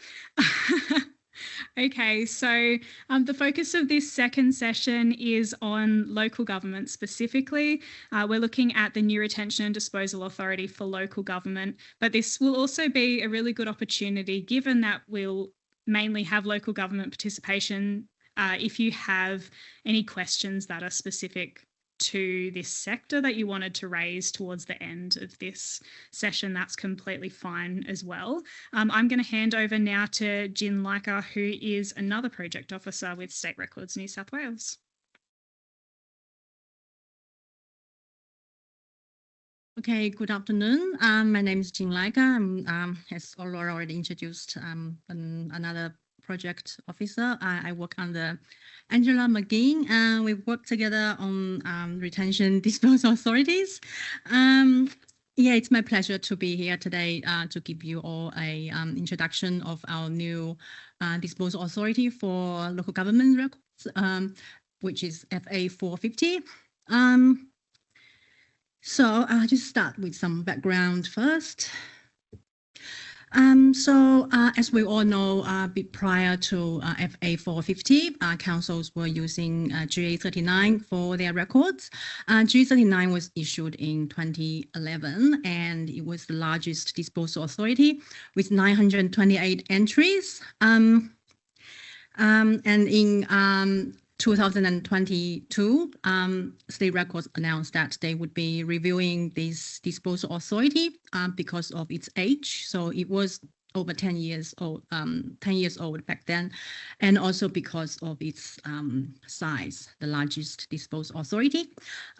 Okay, so the focus of this second session is on local government specifically. We're looking at the new retention and disposal authority for local government, but this will also be a really good opportunity given that we'll mainly have local government participation. If you have any questions that are specific to this sector that you wanted to raise towards the end of this session, that's completely fine as well. I'm going to hand over now to Jin Leicher, who is another project officer with State Records New South Wales. Okay, good afternoon. My name is Jin Leicher. As Aurora already introduced, another project officer. I work under Angela McGinn, and we work together on retention disposal authorities. Yeah, it's my pleasure to be here today to give you all a introduction of our new disposal authority for local government records, which is FA 450. So I'll just start with some background first. As we all know, a bit prior to FA 450, councils were using GA39 for their records. GA39 was issued in 2011, and it was the largest disposal authority with 928 entries. And in 2022, State Records announced that they would be reviewing this disposal authority because of its age. So it was over 10 years old, back then, and also because of its size, the largest disposal authority.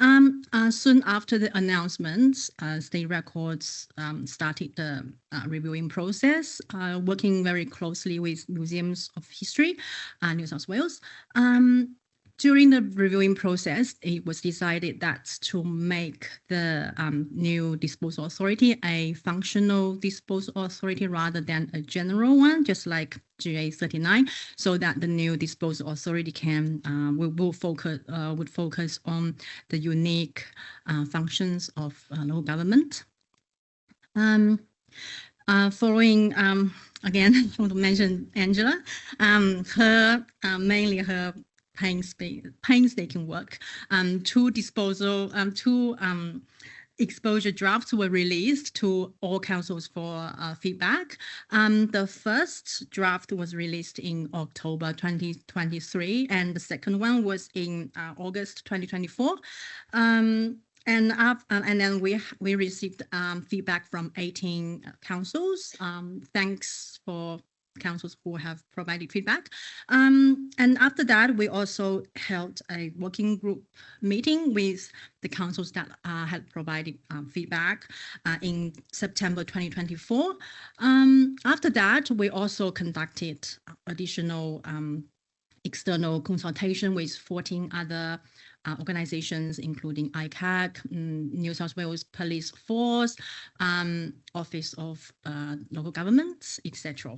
Soon after the announcement, State Records started the reviewing process, working very closely with Museums of History, New South Wales. during the reviewing process, it was decided that to make the new disposal authority a functional disposal authority rather than a general one, just like GA 39, so that the new disposal authority can would focus on the unique functions of local government. Following again, I want to mention Angela. Mainly her painstaking work. Two exposure drafts were released to all councils for feedback. The first draft was released in October 2023, and the second one was in August 2024. And then we received feedback from 18 councils. Thanks for councils who have provided feedback. And after that, we also held a working group meeting with the councils that had provided feedback in September 2024. After that, we also conducted additional external consultation with 14 other organizations, including ICAC, New South Wales Police Force, Office of Local Governments, etc.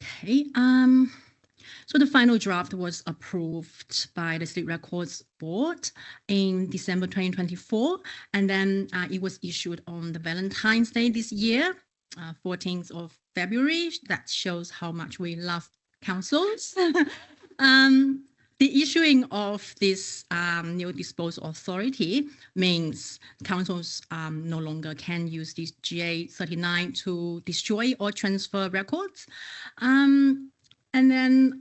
Okay, so the final draft was approved by the State Records Board in December 2024, and then it was issued on the Valentine's Day this year, 14th of February. That shows how much we love councils. The issuing of this new disposal authority means councils no longer can use this GA 39 to destroy or transfer records. And then,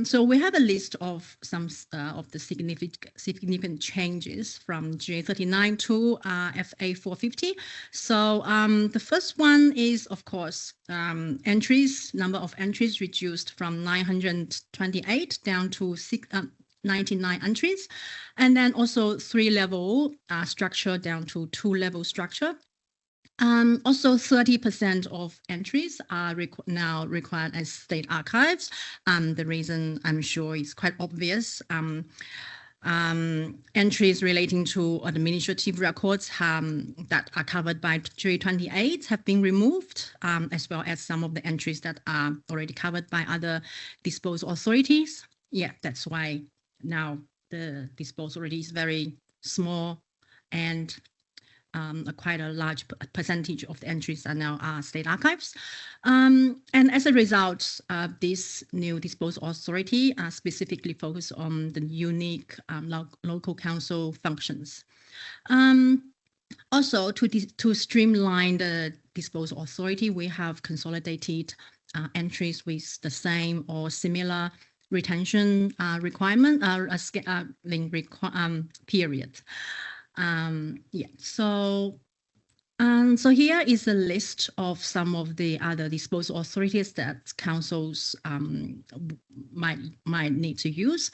so we have a list of some of the significant changes from GA 39 to FA 450. So the first one is, of course, number of entries reduced from 928 down to 99 entries, and then also 3-level structure down to 2-level structure. Also, 30% of entries are now required as state archives. The reason, I'm sure, is quite obvious. Entries relating to administrative records that are covered by GA28 have been removed, as well as some of the entries that are already covered by other disposal authorities. Yeah, that's why now the disposal already is very small, and quite a large percentage of the entries are now state archives. And as a result, this new disposal authority specifically focus on the unique local council functions. Also, to streamline the disposal authority, we have consolidated entries with the same or similar retention requirement period. Yeah, so here is a list of some of the other disposal authorities that councils might need to use.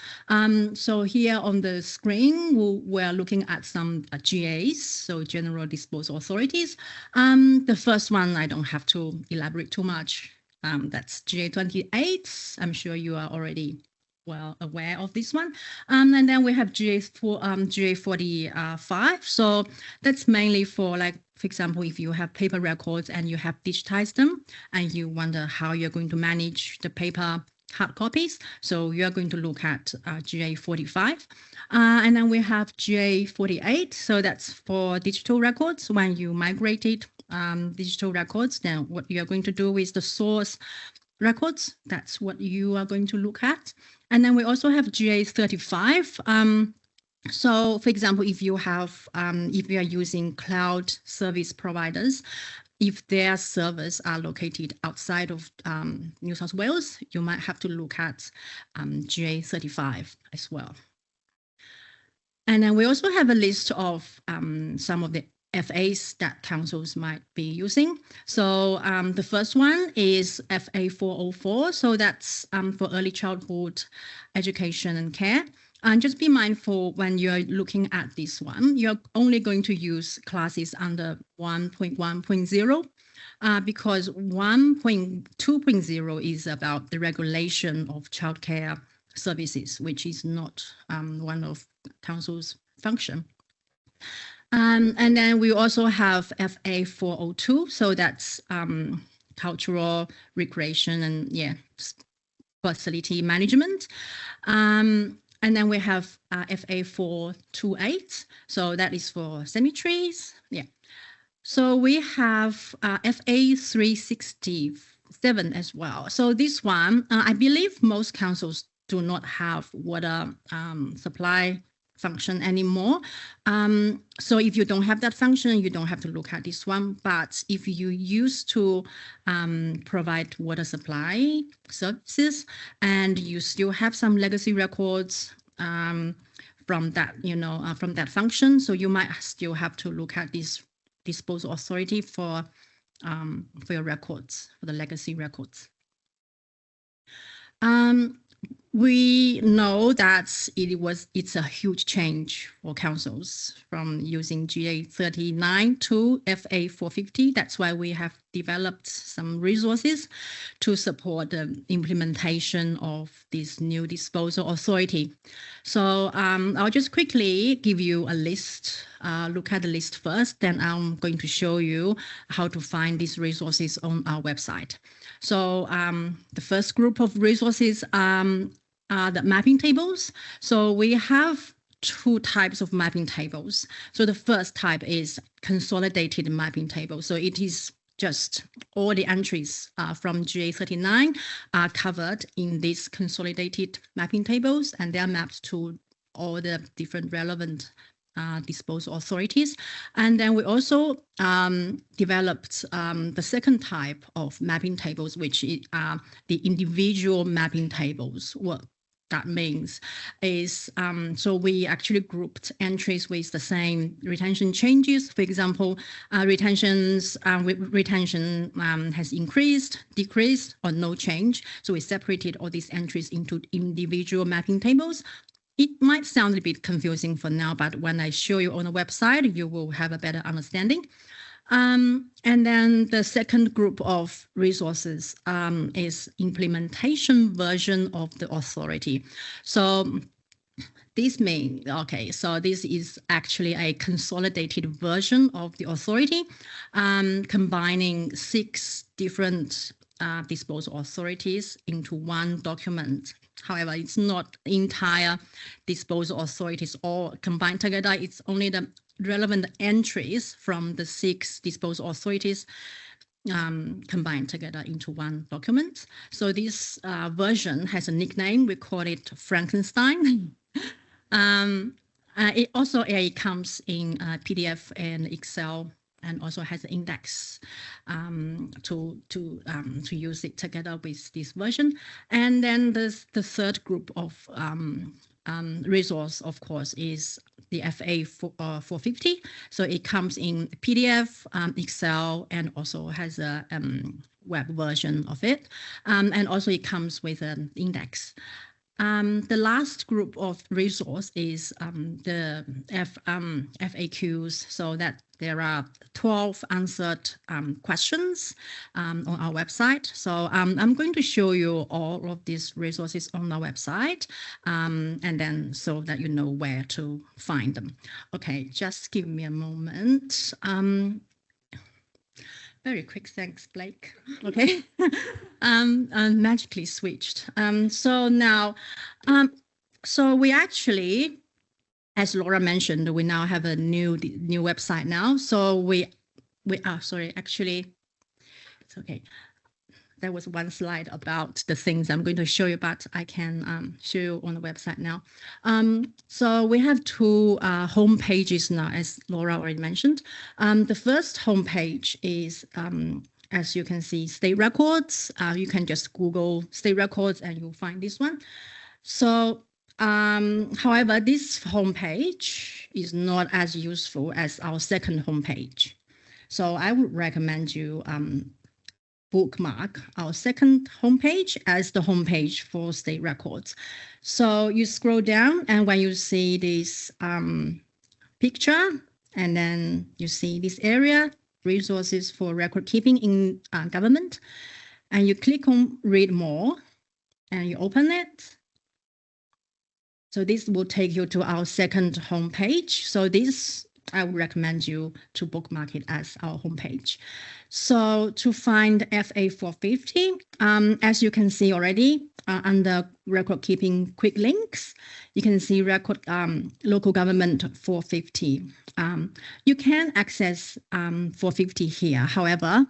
So here on the screen, we're looking at some GAs, so General Disposal Authorities. The first one, I don't have to elaborate too much. That's GA28. I'm sure you are already well aware of this one. And then we have GA45. So that's mainly for, like, for example, if you have paper records and you have digitized them and you wonder how you're going to manage the paper hard copies. So you're going to look at GA45. And then we have GA48. So that's for digital records. When you migrated digital records, then what you're going to do with the source records, that's what you are going to look at. And then we also have GA35. So for example, if you are using cloud service providers, if their servers are located outside of New South Wales, you might have to look at GA35 as well. And then we also have a list of some of the FAs that councils might be using. So the first one is FA 404. So that's for early childhood education and care. And just be mindful when you're looking at this one, you're only going to use classes under 1.1.0 because 1.2.0 is about the regulation of childcare services, which is not one of council's function. And then we also have FA 402, so that's cultural, recreation, and facility management. And then we have FA 428, so that is for cemeteries. So we have FA 367 as well. So this one, I believe most councils do not have water supply function anymore. So if you don't have that function, you don't have to look at this one. But if you used to provide water supply services and you still have some legacy records from that, from that function, so you might still have to look at this disposal authority for your records, for the legacy records. We know that it's a huge change for councils from using GA 39 to FA 450. That's why we have developed some resources to support the implementation of this new disposal authority. So I'll just quickly give you a list, look at the list first, then I'm going to show you how to find these resources on our website. So the first group of resources are the mapping tables. So we have two types of mapping tables. So the first type is consolidated mapping table. So it is just all the entries from GA39 are covered in these consolidated mapping tables, and they are mapped to all the different relevant disposal authorities. And then we also developed the second type of mapping tables, which are the individual mapping tables. What that means is, so we actually grouped entries with the same retention changes. For example, retention has increased, decreased, or no change. So we separated all these entries into individual mapping tables. It might sound a bit confusing for now, but when I show you on the website, you will have a better understanding. And then the second group of resources is implementation version of the authority. So this means, so this is actually a consolidated version of the authority, combining 6 different disposal authorities into one document. However, it's not entire disposal authorities all combined together. It's only the relevant entries from the 6 disposal authorities combined together into one document. So this version has a nickname. We call it Frankenstein. It also comes in PDF and Excel, and also has an index to use it together with this version. And then the third group of resource, of course, is the FA 450. So it comes in PDF, Excel, and also has a web version of it. And also it comes with an index. The last group of resource is the FAQs, so that there are 12 answered questions on our website. So I'm going to show you all of these resources on our website, and then so that you know where to find them. Okay, just give me a moment. Very quick, thanks, Blake. Okay, magically switched. So now, so we actually, as Laura mentioned, we now have a new website now. So we sorry, actually, it's okay. There was one slide about the things I'm going to show you, but I can show you on the website now. So we have 2 home pages now, as Laura already mentioned. The first homepage is, as you can see, State Records. You can just Google State Records and you'll find this one. So, however, this homepage is not as useful as our second homepage. So I would recommend you bookmark our second homepage as the homepage for State Records. So you scroll down, and when you see this picture, and then you see this area, resources for record keeping in government, and you click on read more, and you open it, So this will take you to our second homepage. So this, I would recommend you to bookmark it as our homepage. So to find FA 450, as you can see already, under record keeping quick links, you can see record local government 450. You can access 450 here. However,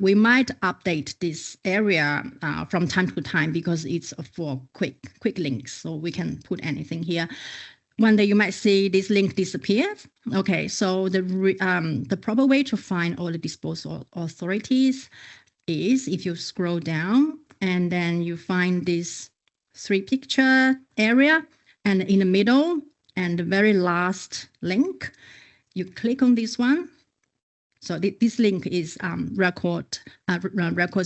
we might update this area from time to time because it's for quick links. So we can put anything here. One day you might see this link disappear. Okay, so the proper way to find all the disposal authorities is if you scroll down and then you find this 3-picture area, and in the middle and the very last link, you click on this one. So this link is records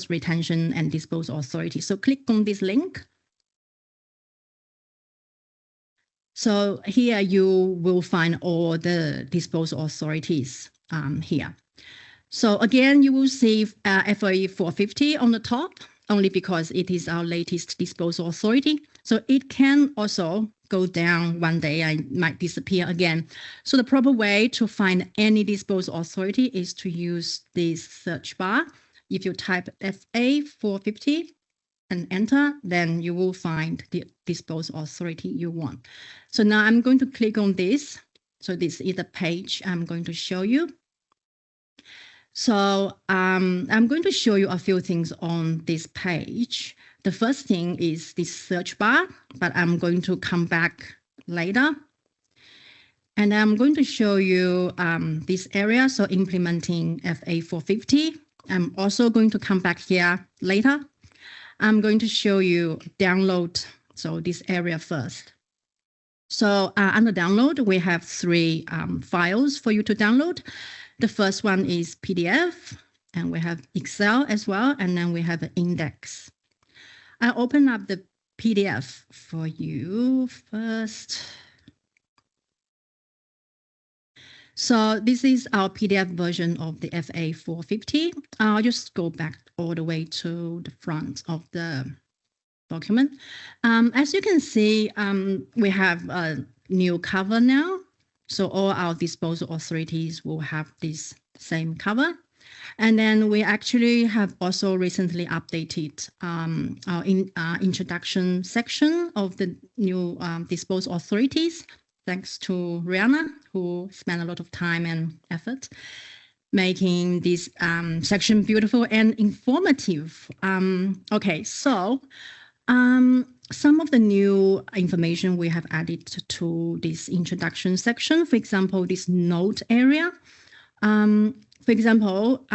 retention and disposal authority. So click on this link. So here you will find all the disposal authorities here. So again, you will see FOE 450 on the top, only because it is our latest disposal authority. So it can also go down one day and might disappear again. So the proper way to find any disposal authority is to use this search bar. If you type FA 450 and enter, then you will find the disposal authority you want. So now I'm going to click on this. So this is the page I'm going to show you. So I'm going to show you a few things on this page. The first thing is this search bar, but I'm going to come back later. And I'm going to show you this area, so implementing FA 450. I'm also going to come back here later. I'm going to show you download, so this area first. So under download, we have 3 files for you to download. The first one is PDF, and we have Excel as well, and then we have an index. I open up the PDF for you first. So this is our PDF version of the FA 450. I'll just go back all the way to the front of the document. As you can see, we have a new cover now. So all our disposal authorities will have this same cover. And then we actually have also recently updated our introduction section of the new disposal authorities, thanks to Rihanna, who spent a lot of time and effort making this section beautiful and informative. Okay, so some of the new information we have added to this introduction section, for example, this note area. For example,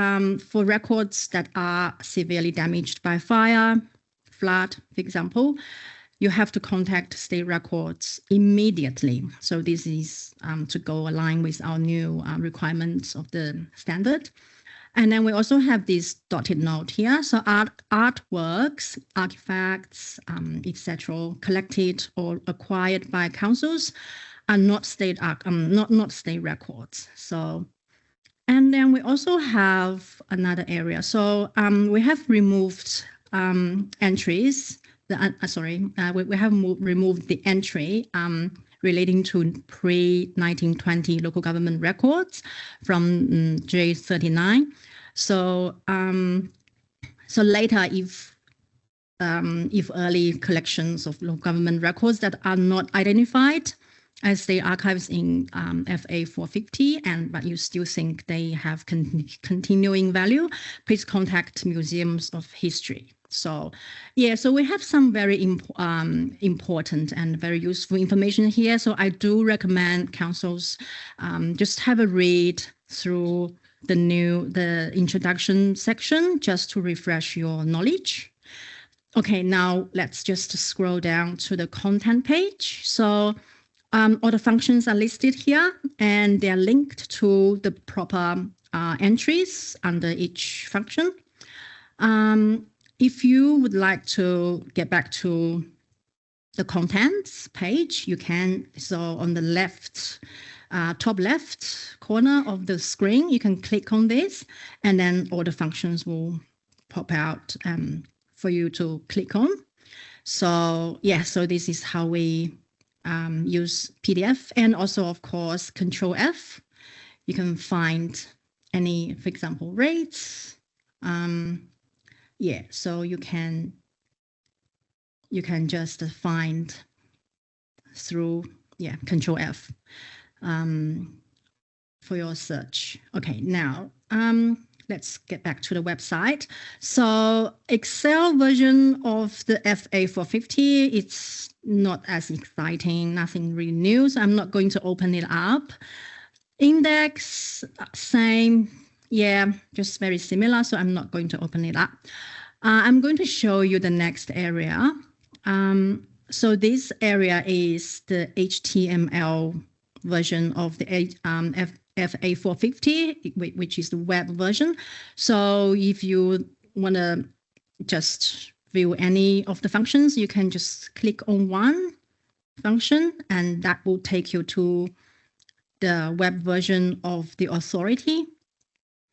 for records that are severely damaged by fire, flood, for example, you have to contact State Records immediately. So this is to go align with our new requirements of the standard. And then we also have this dotted note here. So artworks, artifacts, etc., collected or acquired by councils are not state records. So, and then we also have another area. So we have removed entries. We have removed the entry relating to pre-1920 local government records from J39. So, so later, if early collections of local government records that are not identified as state archives in FA 450, but you still think they have continuing value, please contact Museums of History. So yeah, so we have some very important and very useful information here. So I do recommend councils just have a read through the introduction section just to refresh your knowledge. Okay, now let's just scroll down to the content page. So all the functions are listed here and they're linked to the proper entries under each function. If you would like to get back to the contents page, you can. So on the left, top left corner of the screen, you can click on this, and then all the functions will pop out for you to click on. So yeah, so this is how we use PDF, and also of course Control F. You can find any, for example, rates. Yeah, so you can just find through Control F for your search. Okay, now let's get back to the website. So Excel version of the FA450, it's not as exciting, nothing really new. So I'm not going to open it up. Index, same, yeah, just very similar. So I'm not going to open it up. I'm going to show you the next area. So this area is the HTML version of the FA450, which is the web version. So if you want to just view any of the functions, you can just click on one function, and that will take you to the web version of the authority.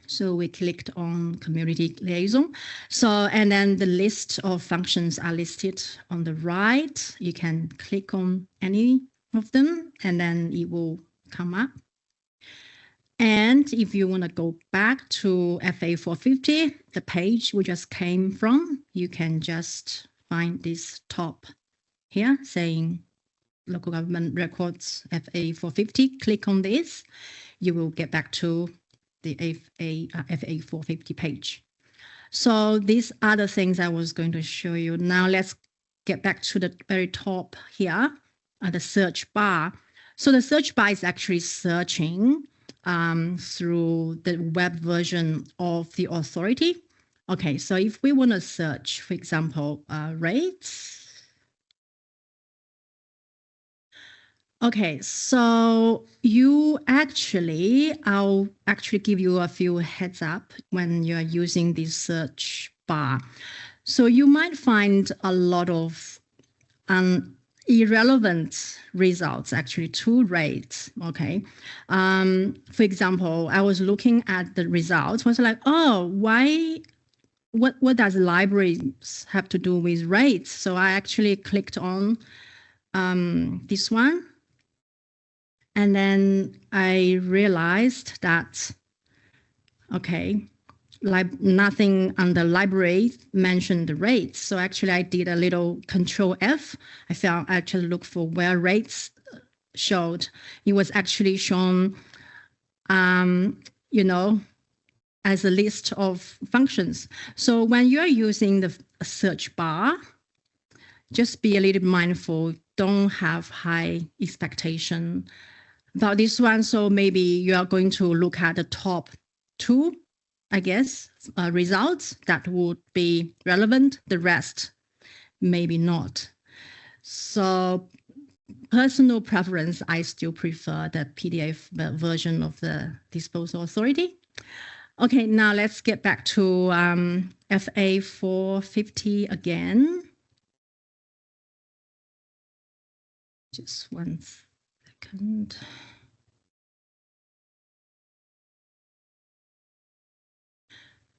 So we clicked on community liaison. So, and then the list of functions are listed on the right. You can click on any of them, and then it will come up. And if you want to go back to FA450, the page we just came from, you can just find this top here saying local government records FA450. Click on this, you will get back to the FA450 page. So these are the things I was going to show you. Now let's get back to the very top here, the search bar. So the search bar is actually searching through the web version of the authority. Okay, so if we want to search, for example, rates. Okay, so I'll actually give you a few heads up when you're using this search bar. So you might find a lot of irrelevant results actually to rates. Okay, for example, I was looking at the results, was like, oh, what does libraries have to do with rates? So I actually clicked on this one. And then I realized that, okay, nothing under library mentioned the rates. So actually I did a little Control F. I actually looked for where rates showed. It was actually shown, you know, as a list of functions. So when you're using the search bar, just be a little mindful. Don't have high expectation about this one. So maybe you are going to look at the top two, I guess, results that would be relevant. The rest, maybe not. So personal preference, I still prefer the PDF version of the disposal authority. Okay, now let's get back to FA450 again. Just 1 second.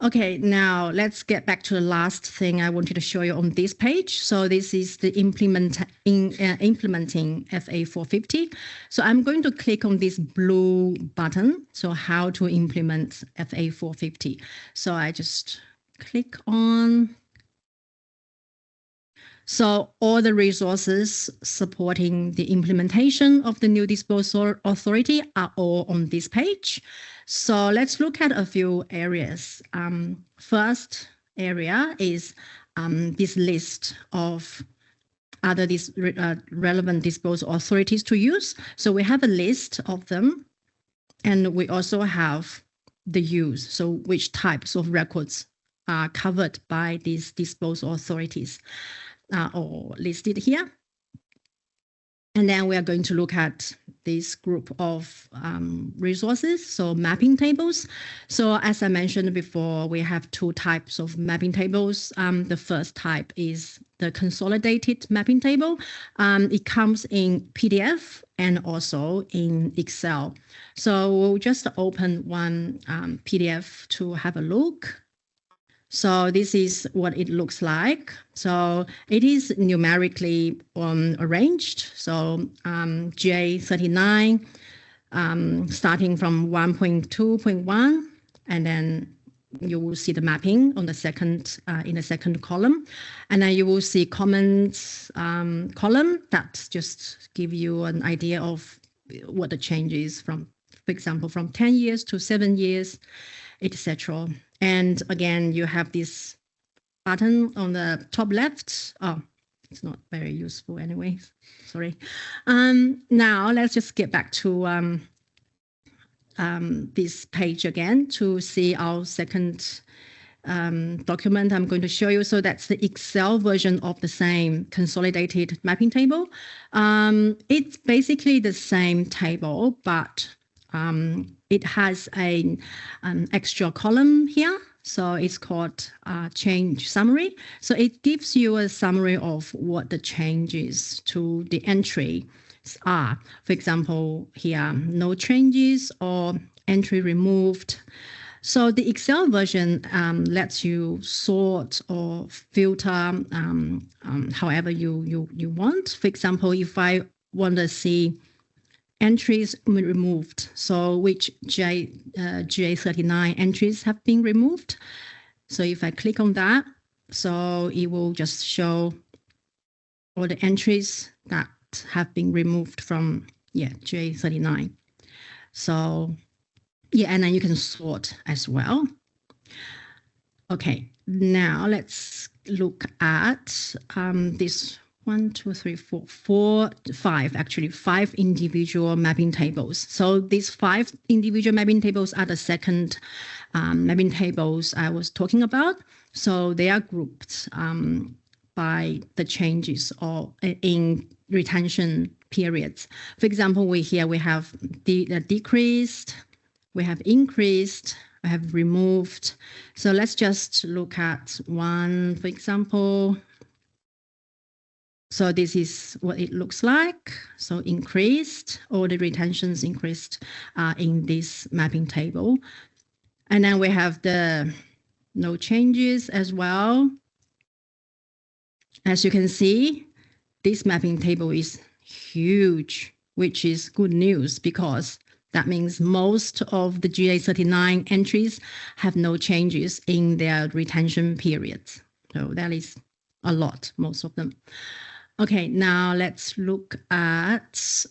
Okay, now let's get back to the last thing I wanted to show you on this page. So this is the implementing FA450. So I'm going to click on this blue button. So how to implement FA450. So I just click on. So all the resources supporting the implementation of the new disposal authority are all on this page. So let's look at a few areas. First area is this list of other relevant disposal authorities to use. So we have a list of them, and we also have the use. So which types of records are covered by these disposal authorities. Or listed here. And then we are going to look at this group of resources, so mapping tables. So as I mentioned before, we have two types of mapping tables. The first type is the consolidated mapping table. It comes in PDF and also in Excel. So we'll just open one PDF to have a look. So this is what it looks like. So it is numerically arranged. So GA39 starting from 1.2.1, and then you will see the mapping on the second in the second column, and then you will see comments column that just give you an idea of what the change is from, for example, from 10 years to 7 years, etc. And again, you have this button on the top left. Oh, it's not very useful anyway. Sorry. Now let's just get back to this page again to see our second document I'm going to show you. So that's the Excel version of the same consolidated mapping table. It's basically the same table, but it has an extra column here. So it's called change summary. So it gives you a summary of what the changes to the entry are. For example, here, no changes or entry removed. So the Excel version lets you sort or filter however you want. For example, if I want to see entries removed, so which GA39 entries have been removed. So if I click on that, so it will just show all the entries that have been removed from GA39. So and then you can sort as well. Okay, now let's look at this 5 individual mapping tables. So these 5 individual mapping tables are the second mapping tables I was talking about. So they are grouped by the changes or in retention periods. For example, we have decreased, we have increased, we have removed. So let's just look at one, for example. So this is what it looks like. So increased, all the retentions increased in this mapping table. And then we have the no changes as well. As you can see, this mapping table is huge, which is good news because that means most of the GA39 entries have no changes in their retention periods. So that is a lot, most of them. Okay, now let's look at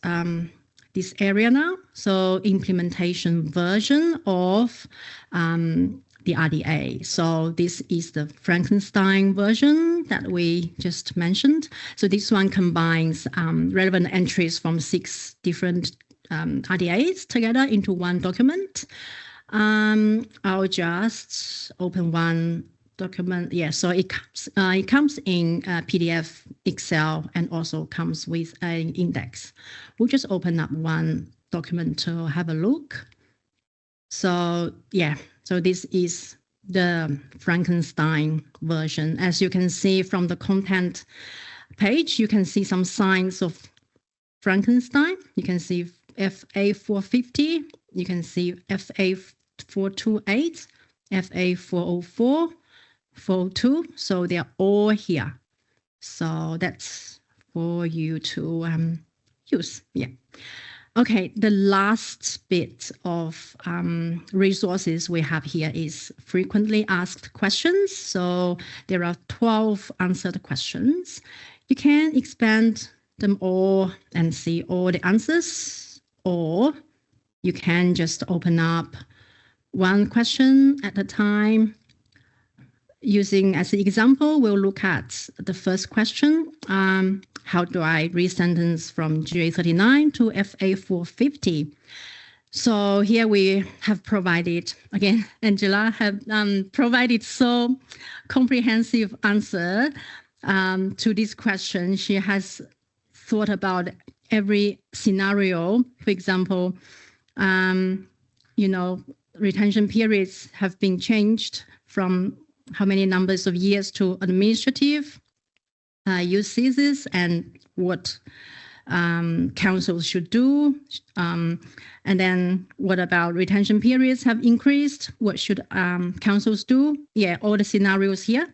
this area now. So implementation version of the RDA. So this is the Frankenstein version that we just mentioned. So this one combines relevant entries from 6 different RDAs together into one document. I'll just open one document. Yeah, so it comes in PDF, Excel, and also comes with an index. We'll just open up one document to have a look. So so this is the Frankenstein version. As you can see from the content page, you can see some signs of Frankenstein. You can see FA450, you can see FA428, FA404, 402. So they are all here. So that's for you to use. Yeah. Okay, the last bit of resources we have here is frequently asked questions. So there are 12 answered questions. You can expand them all and see all the answers, or you can just open up one question at a time. Using as an example, we'll look at the first question. How do I resentence from GA39 to FA450? So here we have provided, again, Angela have provided so comprehensive answer to this question. She has thought about every scenario. For example, retention periods have been changed from how many numbers of years to administrative use cases, and what councils should do. And then what about retention periods have increased? What should councils do? Yeah, all the scenarios here.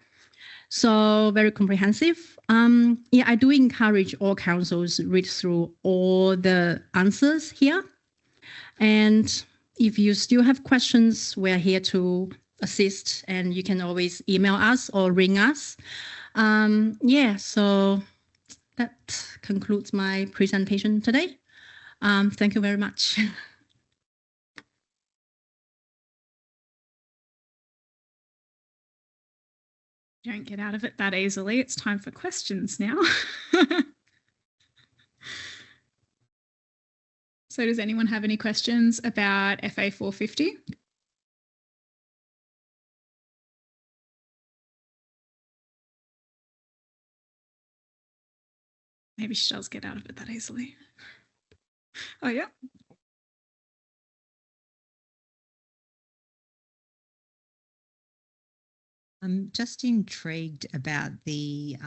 So very comprehensive. Yeah, I do encourage all councils read through all the answers here. And if you still have questions, we're here to assist, and you can always email us or ring us. Yeah, so that concludes my presentation today. Thank you very much. Don't get out of it that easily. It's time for questions now. So does anyone have any questions about FA 450? Maybe she does get out of it that easily. Oh, yeah. I'm just intrigued about the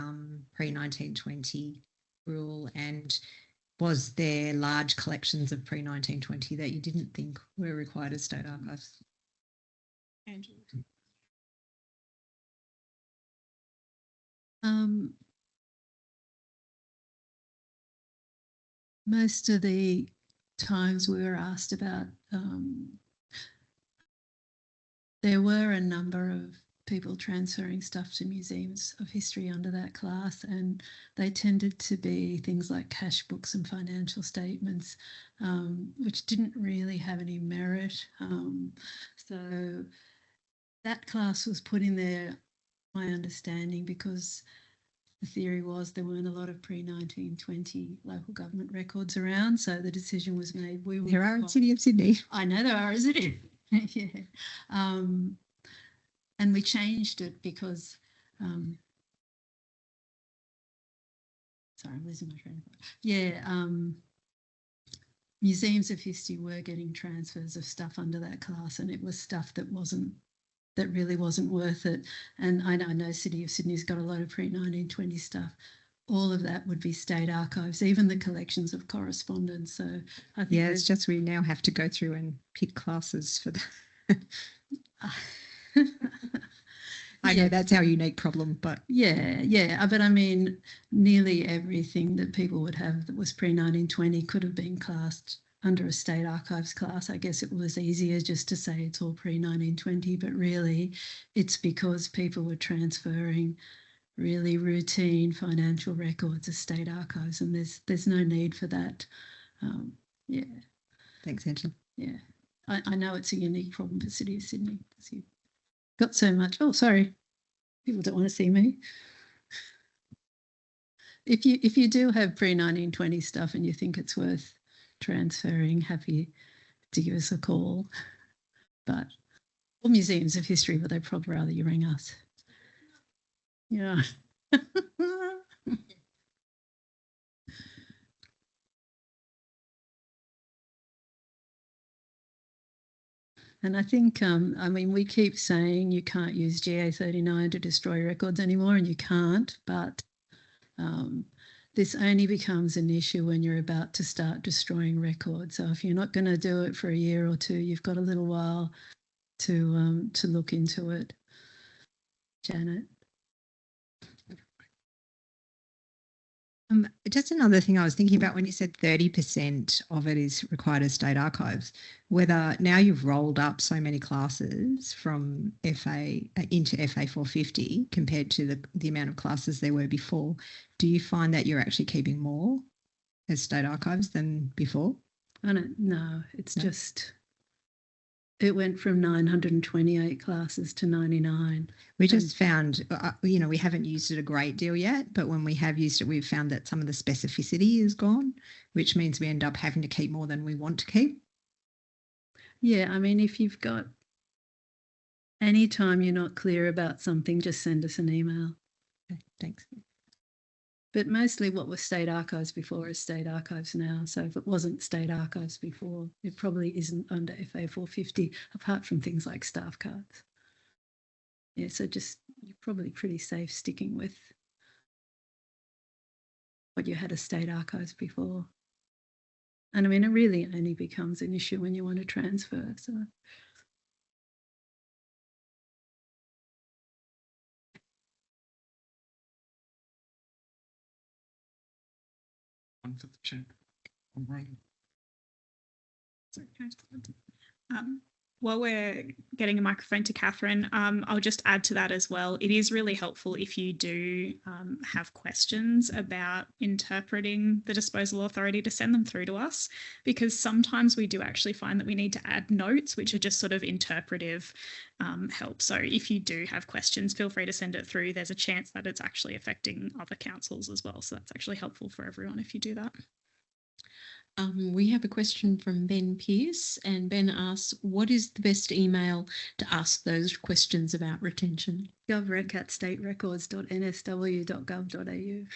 pre-1920 rule, and was there large collections of pre-1920 that you didn't think were required as state archives? Angela. Most of the times we were asked about, there were a number of people transferring stuff to Museums of History under that class, and they tended to be things like cash books and financial statements, which didn't really have any merit. So that class was put in there, my understanding, because the theory was there weren't a lot of pre-1920 local government records around, so the decision was made. There are in the City of Sydney. I know there are, isn't it? Yeah. And we changed it because, sorry, I'm losing my train of thought. Yeah, Museums of History were getting transfers of stuff under that class, and it was stuff that really wasn't worth it. And I know City of Sydney's got a lot of pre-1920 stuff. All of that would be state archives, even the collections of correspondence. So I think it's just we now have to go through and pick classes for that. I know that's our unique problem, but yeah. But I mean, nearly everything that people would have that was pre-1920 could have been classed under a state archives class. I guess it was easier just to say it's all pre-1920, but really it's because people were transferring really routine financial records as state archives, and there's no need for that. Yeah. Thanks, Angela. Yeah. I know it's a unique problem for City of Sydney because you've got so much. Oh, sorry. People don't want to see me. If you do have pre-1920 stuff and you think it's worth transferring, happy to give us a call. But or Museums of History, but they'd probably rather you ring us. Yeah. And I think, I mean, we keep saying you can't use GA39 to destroy records anymore, and you can't, but this only becomes an issue when you're about to start destroying records. So if you're not going to do it for a year or two, you've got a little while to look into it. Janet? Just another thing I was thinking about when you said 30% of it is required as state archives, whether now you've rolled up so many classes from FA into FA 450 compared to the amount of classes there were before, do you find that you're actually keeping more as state archives than before? I don't know. It's just, it went from 928 classes to 99. We just found, we haven't used it a great deal yet, but when we have used it, we've found that some of the specificity is gone, which means we end up having to keep more than we want to keep. Yeah, I mean, if you've got any time you're not clear about something, just send us an email. Okay, thanks. But mostly what was state archives before is state archives now. So if it wasn't state archives before, it probably isn't under FA 450, apart from things like staff cards. Yeah, so just you're probably pretty safe sticking with what you had as state archives before. And I mean, it really only becomes an issue when you want to transfer. So. One for the chat. All right. While we're getting a microphone to Catherine, I'll just add to that as well. It is really helpful if you do have questions about interpreting the disposal authority to send them through to us, because sometimes we do actually find that we need to add notes, which are just sort of interpretive help. So if you do have questions, feel free to send it through. There's a chance that it's actually affecting other councils as well. So that's actually helpful for everyone if you do that. We have a question from Ben Pierce, and Ben asks, what is the best email to ask those questions about retention? govrec@staterecords.nsw.gov.au.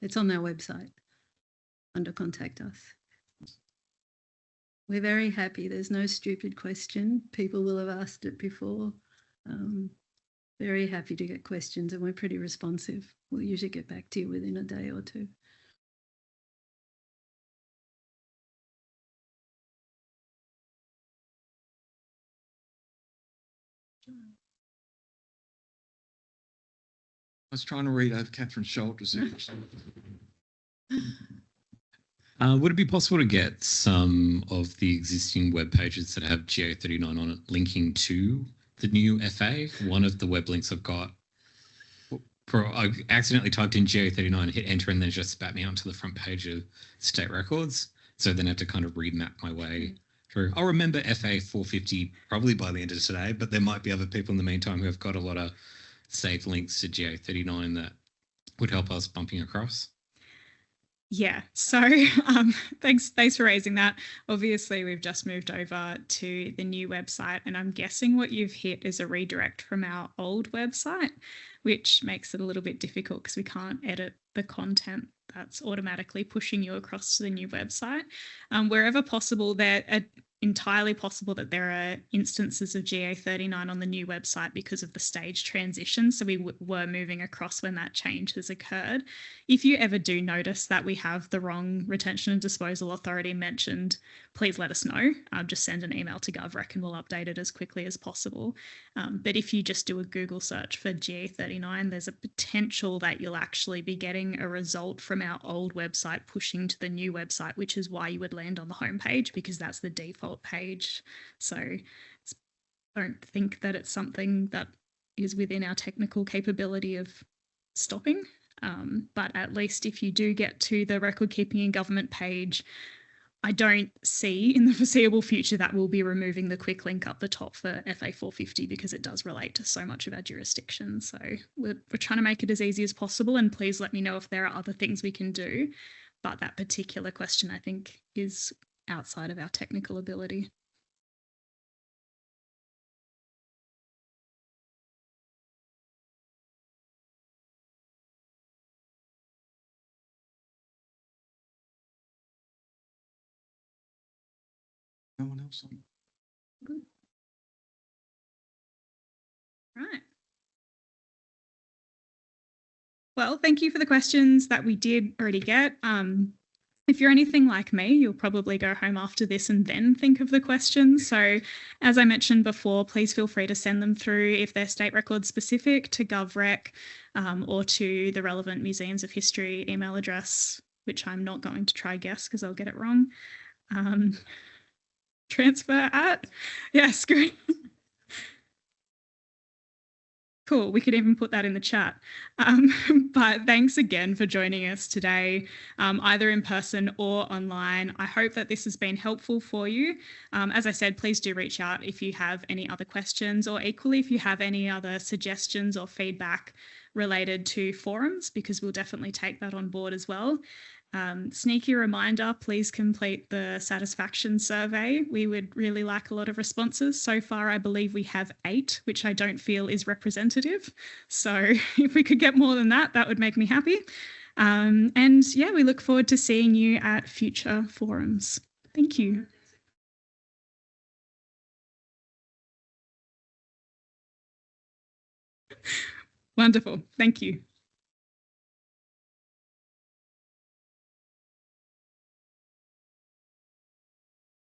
It's on their website under Contact Us. We're very happy. There's no stupid question. People will have asked it before. Very happy to get questions, and we're pretty responsive. We'll usually get back to you within a day or two. I was trying to read over Catherine's shoulders. Would it be possible to get some of the existing web pages that have GA39 on it linking to the new FA? One of the web links I've got, I accidentally typed in GA39, hit enter, and then just spat me onto the front page of State Records. So then I had to kind of remap my way through. I'll remember FA 450 probably by the end of today, but there might be other people in the meantime who have got a lot of saved links to GA39 that would help us bumping across. Yeah, so thanks for raising that. Obviously, we've just moved over to the new website, and I'm guessing what you've hit is a redirect from our old website, which makes it a little bit difficult because we can't edit the content that's automatically pushing you across to the new website. Wherever possible, entirely possible that there are instances of GA39 on the new website because of the stage transition. So we were moving across when that change has occurred. If you ever do notice that we have the wrong retention and disposal authority mentioned, please let us know. Just send an email to GovRec and we'll update it as quickly as possible. But if you just do a Google search for GA39, there's a potential that you'll actually be getting a result from our old website pushing to the new website, which is why you would land on the homepage, because that's the default page. So don't think that it's something that is within our technical capability of stopping. But at least if you do get to the record keeping in government page, I don't see in the foreseeable future that we'll be removing the quick link up the top for FA 450 because it does relate to so much of our jurisdiction. So we're trying to make it as easy as possible, and please let me know if there are other things we can do. But that particular question, I think, is outside of our technical ability. No one else on? Good. Right. Well, thank you for the questions that we did already get. If you're anything like me, you'll probably go home after this and then think of the questions. So as I mentioned before, please feel free to send them through if they're state record specific to GovRec or to the relevant Museums of History email address, which I'm not going to try guess because I'll get it wrong. Transfer at? Yes, great. Cool, we could even put that in the chat. But thanks again for joining us today, either in person or online. I hope that this has been helpful for you. As I said, please do reach out if you have any other questions, or equally if you have any other suggestions or feedback related to forums, because we'll definitely take that on board as well. Sneaky reminder, please complete the satisfaction survey. We would really like a lot of responses. So far, I believe we have 8, which I don't feel is representative. So if we could get more than that, that would make me happy. And yeah, we look forward to seeing you at future forums. Thank you. Wonderful. Thank you.